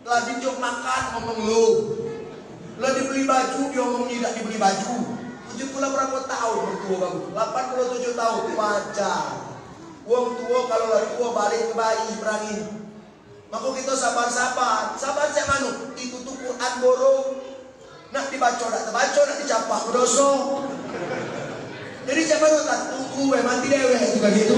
Telah dijok makan ngomong lu. Lah dibeli baju dia ngomong tidak dibeli baju. 70 berapa tahun mertua kamu? 87 tahun wajar. Uang tua kalau lari tua balik ke bayi berani. Maka kita sabar-sabar. Sabar cak manu. Itu tuh Quran borong. Nak dibaca, nak terbaca, nak dicapak, berdosa. Jadi siapa tu tak tunggu, mati dewe juga gitu.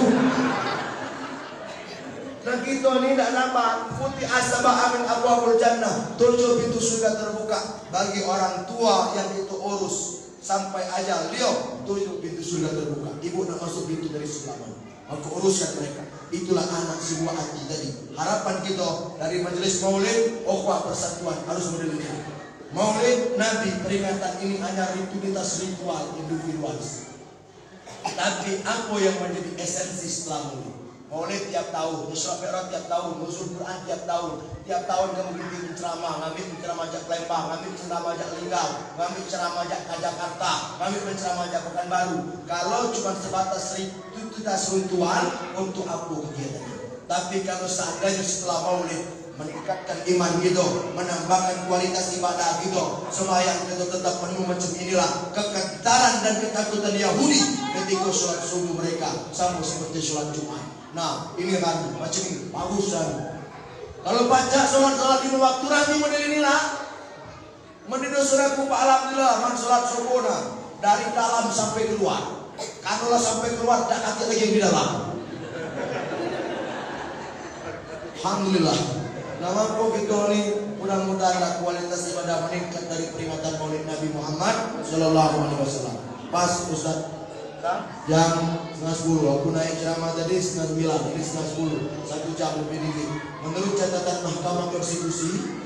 Dan kita ni tak nampak. Futi asabah amin abwabul jannah. 7 pintu surga terbuka bagi orang tua yang itu urus sampai ajal dia. 7 pintu surga terbuka. Ibu nak masuk pintu dari sebelah mana? Aku uruskan mereka. Itulah anak si buah hati tadi. Harapan kita dari majelis maulid, ukhuwah persatuan harus meneliti. Maulid Nabi, peringatan ini hanya rutinitas ritual individualis. Tapi apa yang menjadi esensi setelah Maulid? Maulid tiap tahun, Isra Mi'raj tiap tahun, Nuzul Quran tiap tahun kamu pergi menceramah, ngambil penceramah jak Lembang, ngambil penceramah jak Linggau, ngambil penceramah jak Jakarta, ngambil penceramah jak Pekanbaru. Kalau cuma sebatas rutinitas ritual, untuk apa kegiatannya? Tapi kalau seandainya setelah Maulid meningkatkan iman gitu, menambahkan kualitas ibadah gitu, sembahyang kita tetap penuh macam inilah, kekentalan dan ketakutan Yahudi ketika sholat subuh mereka sama seperti sholat Jumat. Nah ini kan macam ini bagus kan. Kalau baca sholat lima waktu nanti menilai menilai suratku Pak alhamdulillah man sholat subuhna dari dalam sampai keluar. Kalau sampai keluar tak kata lagi yang di dalam. Alhamdulillah. Nama kok gitu nih, mudah-mudahan kualitas ibadah meningkat dari peringatan Maulid Nabi Muhammad Sallallahu Alaihi Wasallam. Pas Ustaz jam 9:30, aku naik ceramah tadi 9:09, ini 9:10, 1 jam lebih dikit. Menurut catatan Mahkamah Konstitusi,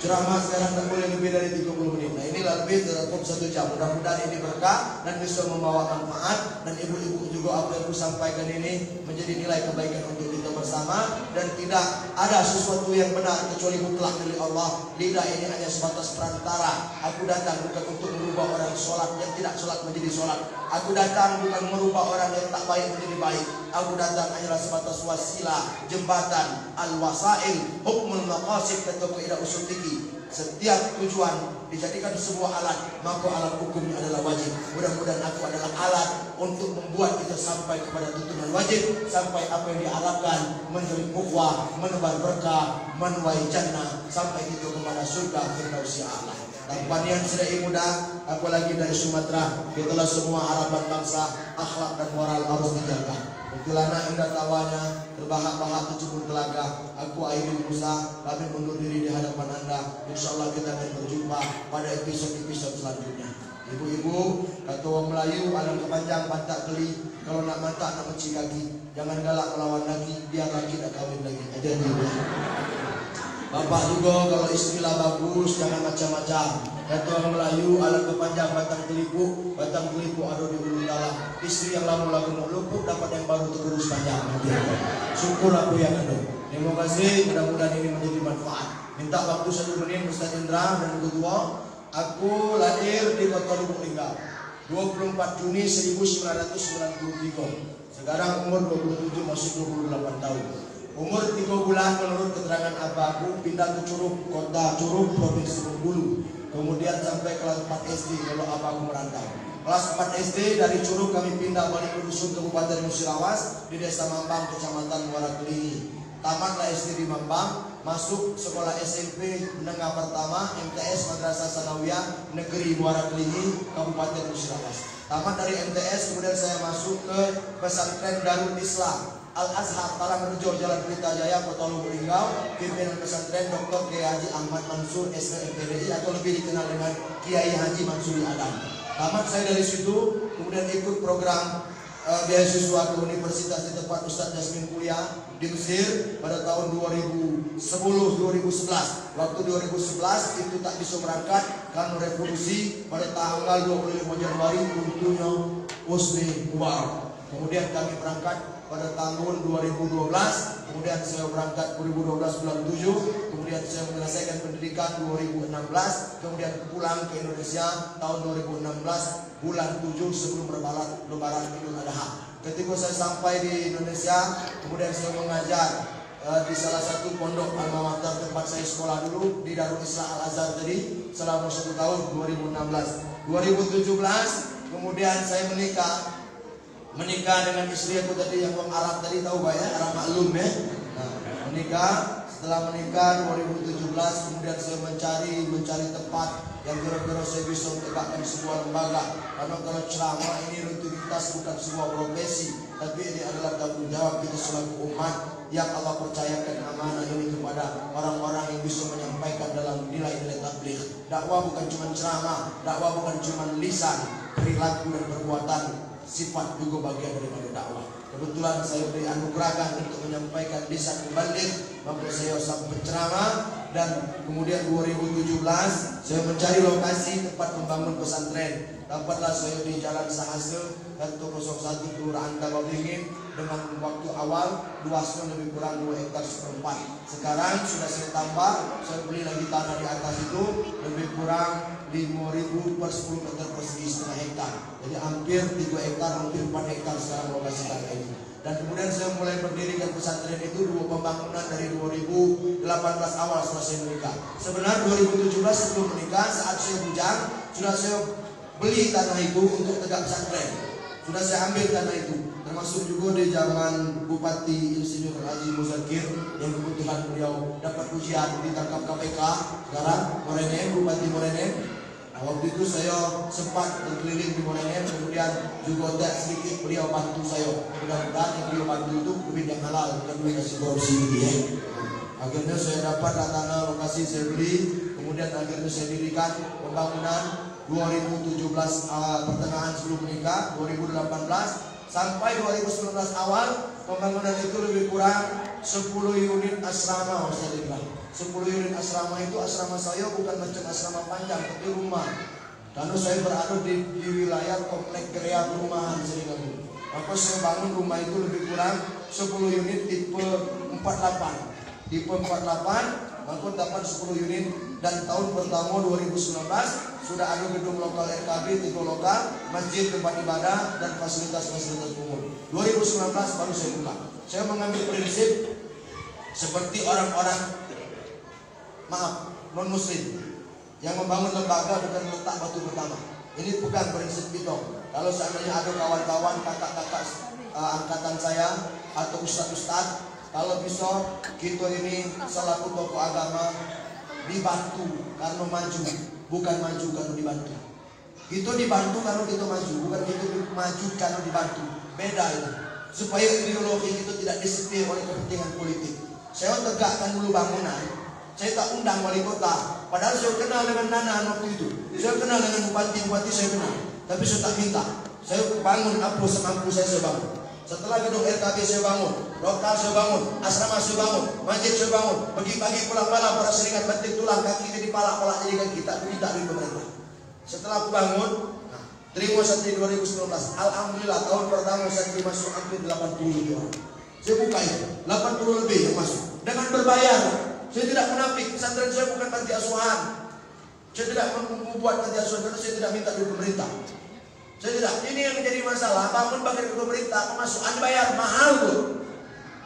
ceramah sekarang tak boleh lebih dari 30 menit. Nah inilah lebih dari 1 jam. Mudah-mudahan ini berkah dan bisa membawa manfaat. Dan ibu-ibu juga apa yang aku sampaikan ini menjadi nilai kebaikan untuk kita bersama. Dan tidak ada sesuatu yang benar kecuali mutlak dari Allah. Lidah ini hanya sebatas perantara. Aku datang bukan untuk merubah orang sholat yang tidak sholat menjadi sholat. Aku datang bukan merubah orang yang tak baik menjadi baik. Aku datang hanyalah sebatas wasilah, jembatan, al-wasail, hukmul maqasid atau kaidah usul fikih. Setiap tujuan dijadikan sebuah alat, maka alat hukumnya adalah wajib. Mudah-mudahan aku adalah alat untuk membuat kita sampai kepada tuntunan wajib, sampai apa yang diharapkan menjadi ukhuwah, menebar berkah, menuai jannah, sampai itu kepada surga Firdaus Allah. Tanpanian sedai muda, apalagi dari Sumatera, itulah semua harapan bangsa, akhlak dan moral harus dijaga. Kelana indah tawanya, terbahak-bahak tercubur telaga. Aku Aidil Musa, kami mundur diri di hadapan Anda. Insya Allah kita akan berjumpa pada episode-episode selanjutnya. Ibu-ibu, kata orang Melayu, alam kepanjang pantak geli. Kalau nak mantak nak menci kaki. Jangan galak melawan lagi, biar laki tak kawin lagi. Ada di Bapak juga kalau istilah bagus, jangan macam-macam. Kata orang Melayu, alam kepanjang batang telipu ada di ulu dalam. Istri yang lama lagu nak luput dapat yang baru terus panjang. Syukur aku yang ada. Terima kasih, mudah-mudahan ini menjadi manfaat. Minta waktu 1 menit Ustaz Indra dan ketua. Aku lahir di Kota Lubuk Linggau 24 Juni 1993. Sekarang umur 27 masuk 28 tahun. Umur 3 bulan menurut keterangan abahku pindah ke Curug, Kota Curug, Provinsi Bengkulu. Kemudian sampai kelas 4 SD kalau abahku merantau. Kelas 4 SD dari Curug kami pindah balik ke dusun Kabupaten Musirawas di Desa Mambang, Kecamatan Muara Kelingi. Tamatlah SD di Mambang, masuk sekolah SMP menengah pertama MTS Madrasah Sanawiyah Negeri Muara Kelingi, Kabupaten Musirawas. Tamat dari MTS kemudian saya masuk ke pesantren Darul Islam Al-Azhar Talangrejo, Jalan Pelita Jaya, Kota Lubuk Linggau. Pimpinan pesantren Dr. Kiai Haji Ahmad Mansur SMPDI atau lebih dikenal dengan Kiai Haji Mansuri Adam. Tamat saya dari situ, kemudian ikut program beasiswa ke universitas di tempat Ustadz Jasmin kuliah di Mesir pada tahun 2011. Waktu 2011 itu tak bisa berangkat karena revolusi pada tanggal 25 Januari tentunya Husni Mubarak. Kemudian kami berangkat pada tahun 2012, kemudian saya berangkat 2012 bulan 7, kemudian saya menyelesaikan pendidikan 2016, kemudian pulang ke Indonesia tahun 2016 bulan 7 sebelum Lebaran Idul Adha. Ketika saya sampai di Indonesia, kemudian saya mengajar di salah satu pondok alma mater tempat saya sekolah dulu di Darul Islam Al-Azhar tadi selama 1 tahun 2016. 2017 kemudian saya menikah dengan istri aku tadi yang orang Arab tadi, tahu Pak ya, Arab maklum ya. Nah, menikah, setelah menikah 2017 kemudian saya mencari tempat yang kira-kira saya bisa tegakkan sebuah lembaga. Karena kalau ceramah ini rutinitas bukan sebuah profesi, tapi ini adalah tanggung jawab kita selaku umat yang Allah percayakan amanah ini kepada orang-orang yang bisa menyampaikan dalam nilai-nilai tabligh. Dakwah bukan cuma ceramah, dakwah bukan cuma lisan, perilaku dan perbuatan, sifat juga bagian daripada dakwah. Kebetulan saya dianugerahkan untuk menyampaikan lisan mubaligh, maka saya sampai penceramah Dan kemudian 2017 saya mencari lokasi tempat membangun pesantren. Dapatlah saya di Jalan Sahase RT 01 Kelurahan Tababingin dengan waktu awal luasnya lebih kurang 2 hektar seperempat. Sekarang sudah saya tambah, saya beli lagi tanah di atas itu lebih kurang 5.000 per 10 meter persegi setengah hektar. Jadi hampir 3 hektar, hampir 4 hektar sekarang lokasi tanah itu. Dan kemudian saya mulai berdirikan pesantren itu dua pembangunan dari 2018 awal setelah saya menikah. Sebenarnya 2017 sebelum menikah, saat saya bujang, sudah saya beli tanah itu untuk tegak pesantren. Sudah saya ambil tanah itu. Termasuk juga di zaman Bupati Insinyur Haji Muzakir yang kebetulan beliau dapat ujian ditangkap KPK. Sekarang Morenem, Bupati Morenem. Waktu itu saya sempat berkeliling di Morenem, kemudian juga tak sedikit beliau bantu saya. Mudah-mudahan yang beliau bantu itu duit yang halal, bukan duit hasil korupsi gitu ya. Akhirnya saya dapat tanah lokasi saya beli, kemudian akhirnya saya dirikan pembangunan 2017 pertengahan sebelum menikah, 2018 sampai 2019 awal pembangunan itu lebih kurang 10 unit asrama. Saya bilang 10 unit asrama itu, asrama saya bukan macam asrama panjang tapi rumah. Karena saya berada di wilayah komplek Gerea perumahan Seringgabu. Maka saya bangun rumah itu lebih kurang 10 unit tipe 48. Tipe 48 maka dapat 10 unit. Dan tahun pertama 2019 sudah ada gedung lokal RKB, 3 lokal, masjid, tempat ibadah, dan fasilitas-fasilitas umum. 2019 baru saya buka. Saya mengambil prinsip seperti orang-orang non-muslim yang membangun lembaga bukan letak batu pertama. Ini bukan prinsip kita. Kalau seandainya ada kawan-kawan, kakak-kakak angkatan saya atau ustadz-ustadz, kalau bisa kita ini selaku tokoh agama dibantu karena maju, bukan maju karena dibantu. Kita dibantu karena kita maju, bukan kita maju karena dibantu. Beda itu. Supaya ideologi itu tidak disetir oleh kepentingan politik. Saya tegakkan dulu bangunan. Saya tak undang wali kota. Padahal saya kenal dengan Nana waktu itu. Saya kenal dengan bupati saya kenal. Tapi saya tak minta. Saya bangun apa semampu saya bangun. Setelah gedung RKB saya bangun, lokal saya bangun, asrama saya bangun, masjid saya bangun. Pagi-pagi pulang malam para seringan banting tulang kaki jadi palak-palak jadi kaki kita minta dari pemerintah. Setelah aku bangun, terima santri 2019. Alhamdulillah tahun pertama santri masuk hampir 80 orang. Saya buka itu 80 lebih yang masuk dengan berbayar. Saya tidak munafik, pesantren saya bukan panti asuhan. Saya tidak membuat panti asuhan karena saya tidak minta dari pemerintah. Saya tidak. Ini yang menjadi masalah. Bangun bagi pemerintah, pemasukan bayar mahal tuh.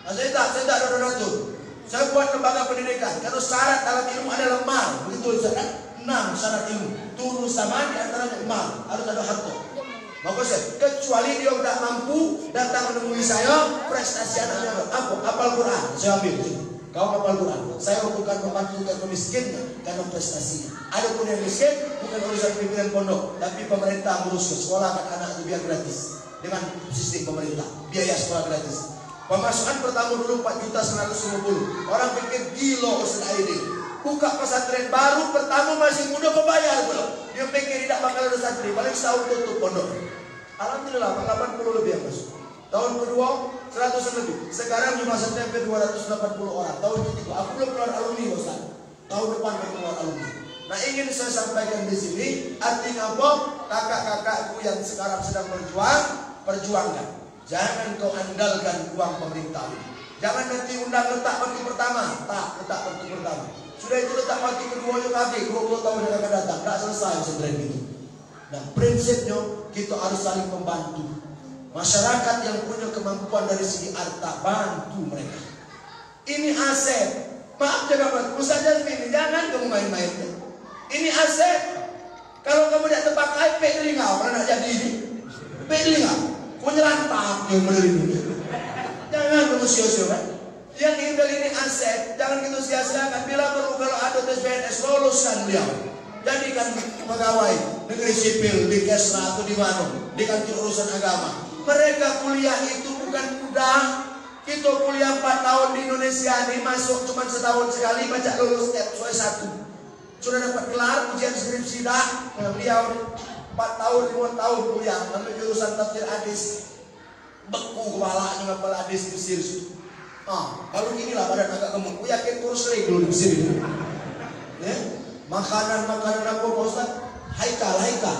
Nah, saya tidak ada donatur. Saya buat lembaga pendidikan. Karena syarat dalam ilmu adalah mal. Begitu syarat 6 syarat ilmu. Turun sama di antaranya mal. Harus ada harta. Maka saya, kecuali dia tidak mampu datang menemui saya, prestasi anaknya apa? Hafal Quran. Saya ambil. Kau hafal Quran. Saya bukan membantu karena miskinnya, karena prestasinya. Ada pun yang miskin bukan urusan pimpinan pondok, tapi pemerintah ngurus ke sekolah anak itu biar gratis dengan sistem pemerintah, biaya sekolah gratis. Pemasukan pertama dulu 4.150.000. Orang pikir gila Ustaz Aidil. Buka pesantren baru pertama masih muda membayar belum. Dia pikir tidak bakal ada santri, paling setahun tutup pondok. Alhamdulillah 80 lebih yang masuk. Tahun kedua 100 lebih. Sekarang jumlah santri hampir 280 orang. Tahun ketiga aku belum keluar alumni Ustaz. Tahun depan baru keluar alumni. Nah ingin saya sampaikan di sini artinya apa? Kakak-kakakku yang sekarang sedang berjuang, perjuangkan. Jangan kau andalkan uang pemerintah. Jangan nanti undang letak batu pertama, tak letak batu pertama. Sudah itu letak batu kedua juga habis 20 tahun yang akan datang, tak selesai pesantren itu. Dan prinsipnya kita harus saling membantu. Masyarakat yang punya kemampuan dari segi harta, bantu mereka. Ini aset. Maaf jaga Ustaz Jazmin, jangan kamu main-main. Ini aset. Kalau kamu tidak terpakai, pelingau, karena nak jadi ini. Pelingau, punya lantak yang melindungi. Jangan kamu sia-siakan. Yang tinggal ini aset, jangan kita sia-siakan. Bila perlu kalau ada tes PNS, loluskan beliau. Jadikan pegawai negeri sipil di Kesra atau di mana, di kantor urusan agama. Mereka kuliah itu bukan mudah. Kita kuliah 4 tahun di Indonesia ini masuk cuma setahun sekali, baca lulus setiap soal 1. Sudah dapat gelar ujian skripsi dah. Beliau 4 tahun 5 tahun kuliah ambil jurusan tafsir hadis. Beku kepala ngapal hadis Mesir. Kalau inilah badan agak gemuk. Aku yakin kurus kering dulu di Mesir itu. Ya, makanan apa Pak Ustaz? Haikal. Haikal.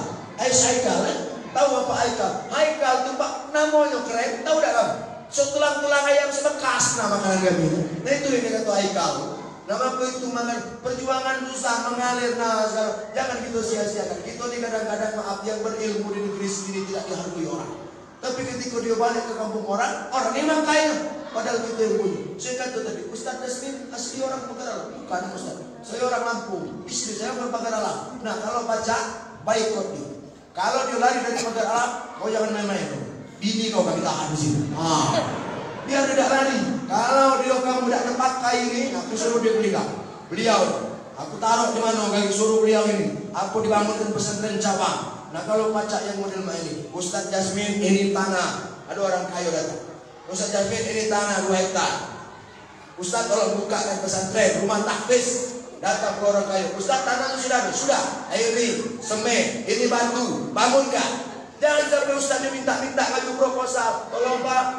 Tahu apa haikal? Haikal itu Pak namanya keren. Tahu tak kamu? Tulang-tulang ayam sebekas nama makanan kami. Nah itu yang dikata haikal. Nama itu makan perjuangan susah mengalir. Nah jangan kita sia-siakan. Kita ini kadang-kadang maaf yang berilmu di negeri sendiri tidak dihargai orang. Tapi ketika dia balik ke kampung orang memang kaya. Padahal kita yang punya. Saya kata tadi, Ustaz Dasmin asli orang Pagar. Bukan Ustaz. Saya orang Lampung. Istri saya orang Pagar Alam. Nah kalau baca baikot dia. Kalau dia lari dari Pagar Alam, kau jangan main-main. Bini kau kami tahan di sini. Biar tidak lari. Kalau dia kamu tidak tempat kayu ini, aku suruh dia beliau. Aku taruh di mana kaki suruh beliau ini. Aku dibangunkan pesantren cabang. Nah kalau baca yang model ini, Ustaz Jasmin ini tanah. Ada orang kaya datang. Ustaz Jasmin ini tanah 2 hektar. Ustaz tolong bukakan pesantren, rumah tahfiz. Datang ke orang kaya. Ustaz tanah itu sudah ada. Sudah. Airi, semen, ini batu, bangunkan. Jangan sampai Ustaz minta kaju proposal. Tolong Pak.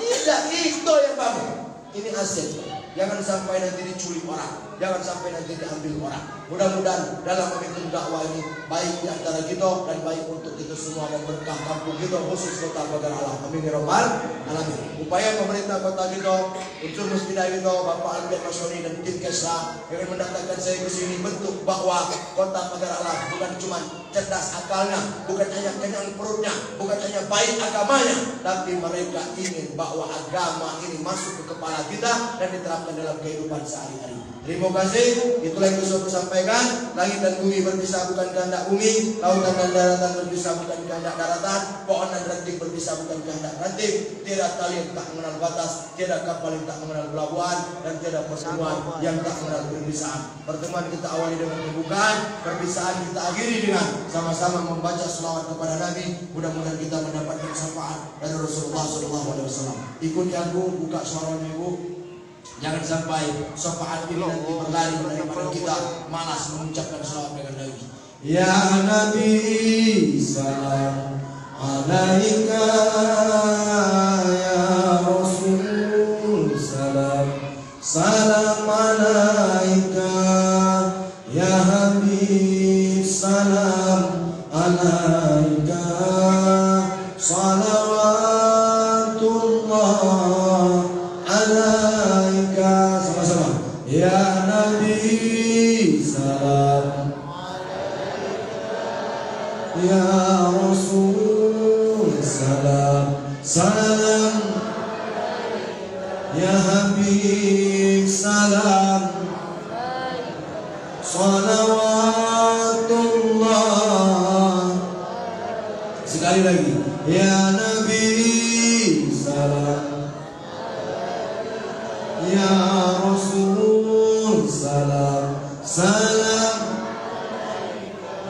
Tidak, itu yang bangun. Ini aset. Jangan sampai nanti diculik orang. Jangan sampai nanti diambil orang. Mudah-mudahan dalam momentum dakwah ini baik di antara kita dan baik untuk kita semua dan berkah kampung kita khusus Kota Pagar Alam. Amin ya rabbal alamin. Upaya pemerintah kota kita, unsur musbidah kita, Bapak Albert Masoni dan tim Kesra yang mendatangkan saya ke sini bentuk bahwa Kota Pagar Alam bukan cuma cerdas akalnya, bukan hanya kenyang perutnya, bukan hanya baik agamanya, tapi mereka ingin bahwa agama ini masuk ke kepala kita dan diterapkan dalam kehidupan sehari-hari. Terima kasih. Itulah yang bisa aku sampaikan. Langit dan bumi berpisah bukan kehendak bumi, lautan dan daratan berpisah bukan kehendak daratan, pohon dan ranting berpisah bukan kehendak ranting. Tiada tali yang tak mengenal batas, tiada kapal yang tak mengenal pelabuhan, dan tiada pertemuan yang tak mengenal perpisahan. Pertemuan kita awali dengan pembukaan, perpisahan kita akhiri dengan sama-sama membaca selawat kepada Nabi. Mudah-mudahan kita mendapatkan syafaat dari Rasulullah SAW. Ikuti aku, buka suaranya Ibu. Jangan sampai syafaat ini nanti berlari daripada kita malas mengucapkan salawat dengan Nabi. Ya Nabi salam alaika, ya Rasul salam alaika, ya Habib salam alaika, salawatullah alaika. Sama-sama. Ya Nabi salam, ya Rasul salam, ya Habib salam, salawatullah. Sekali lagi. Ya Nabi salam, ya Rasul salam,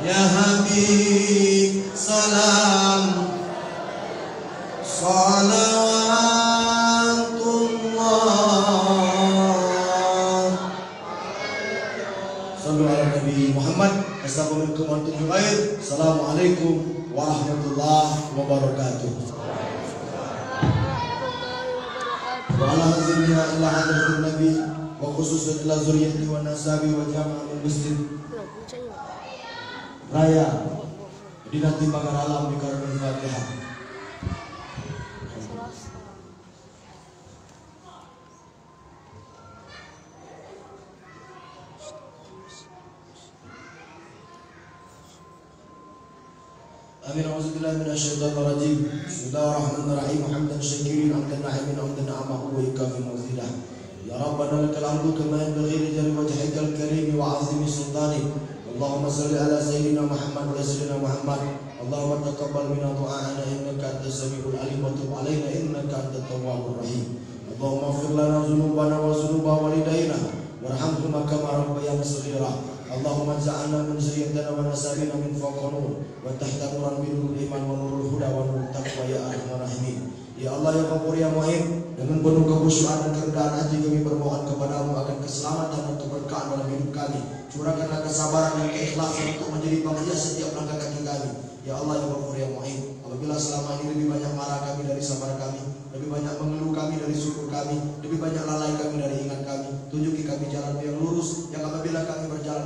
ya Habib salam, salawatullah. Sallu ala Nabi Muhammad. Assalamualaikum warahmatullahi wabarakatuh. Assalamualaikum warahmatullahi wabarakatuh. Wa ala hazina ila hadratin Nabi wa khususan ila zuriyati wa nasabi wa jama'al muslim raya di nanti Pagar Alam di Karun Fatihah. Amin. A'udzubillahi minasyaitonir rajim. Bismillahirrahmanirrahim. Hamdan syakirin, hamdan na'imin, hamdan na'amahu wa ikafi mazidah. Ya Rabbana lakal hamdu kama yanbaghi li jalali wajhikal karim wa 'azimi sultanik. Allahumma salli ala sayyidina Muhammad wa sayyidina Muhammad. Allahumma taqabbal minna du'a'ana innaka antas samiul alim wa tub 'alaina innaka antat tawwabur rahim. Allahumma ighfir lana dhunubana wa dhunuba walidayna warhamhuma kama rabbayana shaghira. Allahumma ja'alna min zurriyyatina wa nasabina min fawqa nur wa tahta nuran bi nuril iman wa nurul huda wa nurut taqwa ya arhamar rahimin. Ya Allah ya Ghafur ya Mu'in, dengan penuh kekhusyuan dan kerendahan hati kami bermohon kepadamu akan keselamatan dan keberkahan dalam hidup kami. Curahkanlah kesabaran dan keikhlasan untuk menjadi penghias setiap langkah kaki kami. Ya Allah ya Ghafur ya Mu'in, apabila selama ini lebih banyak marah kami dari sabar kami, lebih banyak mengeluh kami dari syukur kami, lebih banyak lalai kami dari ingat kami, tunjuki kami jalan yang lurus, yang apabila kami berjalan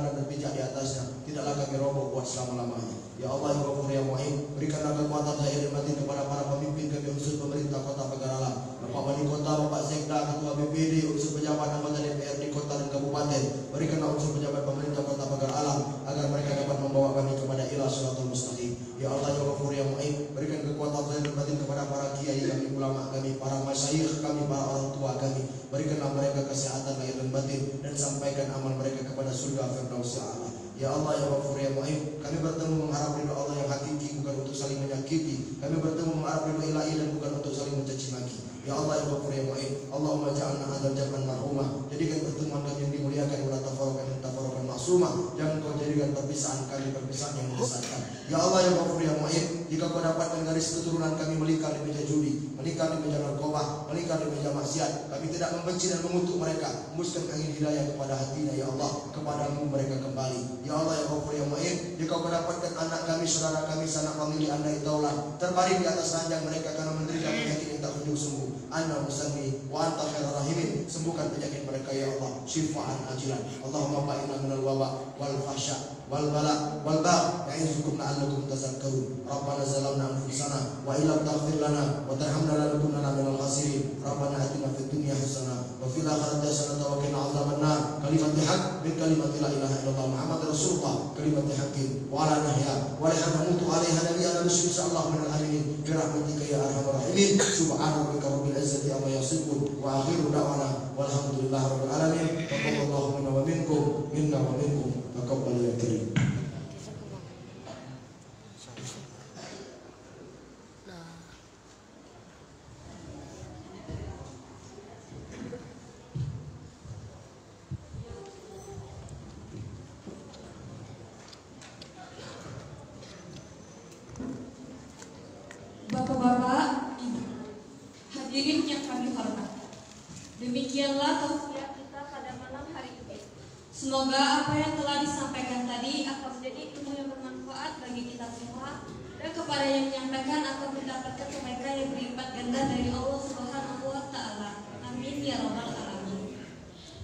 mudarat selama-lamanya. Ya Allah ya Ghafur ya Mu'in, berikanlah kekuatan zahir dan batin kepada para pemimpin kami unsur pemerintah Kota Pagaralam, Bapak Wali Kota, Bapak Sekda, Ketua BPD, unsur pejabat anggota DPRD Kota dan Kabupaten. Berikanlah unsur pejabat pemerintah Kota Pagaralam agar mereka dapat membawa kami kepada ila shiratal mustaqim. Ya Allah ya Ghafur ya Mu'in, berikan kekuatan zahir dan batin kepada para kiai kami, ulama kami, para masyayikh kami, para orang tua kami. Berikanlah mereka kesehatan lahir dan batin dan sampaikan amal mereka kepada surga Firdaus A'la. Ya Allah ya Ghafur ya Mu'in, kami bertemu mengharap ridho Allah yang hakiki, bukan untuk saling menyakiti. Kami bertemu mengharap ridho ilahi dan bukan untuk saling mencaci maki. Ya Allah ya Ghafur ya Mu'in, Allahumma ja'alna hadzal jam'an marhumah. Jadikan pertemuan kami yang dimuliakan, wala tafarraqan maksumah. Jangan kau jadikan perpisahan kami perpisahan yang menyesatkan. Ya Allah ya Ghafur ya Mu'in, jika kau dapatkan garis keturunan kami melingkar di meja judi, melingkar di meja narkoba, melingkar di meja maksiat, kami tidak membenci dan mengutuk mereka. Hembuskan angin hidayah kepada hatinya ya Allah, kepadamu mereka kembali. Ya Allah ya Ghafur ya Mu'in, jika kau dapatkan anak kami, saudara kami, sanak famili andai taulan terbaring di atas ranjang mereka karena menderita penyakit yang tak kunjung sembuh, Anta musanni wa anta khairur rahimin, sembuhkan penyakit mereka ya Allah, syifaan ajilan. Allahumma fa'inna minal waba wal fahsya wal bala wal ba' ya'izukum la'allakum tazakkarun. Rabbana zalamna anfusana wa illam taghfir lana wa tarhamna lanakunanna minal khasirin. Rabbana atina fid dunya hasanah wa fil akhirati hasanah wa qina adzabannar. Kalimat haq min kalimat la ilaha illallah Muhammad Rasulullah, kalimat haqqin wa ala nahya wa la namutu 'alaiha nabiyana sallallahu minal aminin bi rahmatika ya arhamar rahimin. Subhana rabbika rabbil izzati amma yasifun wa akhiru da'wana walhamdulillahi rabbil alamin. Taqabbalallahu minna wa minkum taqabbal ya karim. Bapak-bapak, Ibu, hadirin yang kami hormati, demikianlah tausiah kita pada malam hari ini. Semoga apa yang telah disampaikan tadi akan menjadi ilmu yang bermanfaat bagi kita semua, dan kepada yang menyampaikan akan mendapatkan kebaikan yang berlipat ganda dari Allah Subhanahu wa Ta'ala. Amin ya Rabbal Alamin.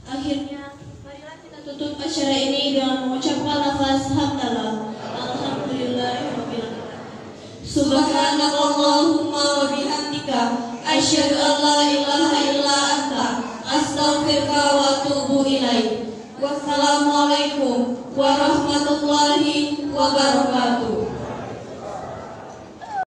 Akhirnya, marilah kita tutup acara ini dengan mengucapkan lafaz hamdalah. Alhamdulillahirabbil alamin. Subhanakallahumma wa bihamdika asyhadu an la ilaha illa anta astaghfiruka wa atubu ilaik. Wassalamualaikum warahmatullahi wabarakatuh.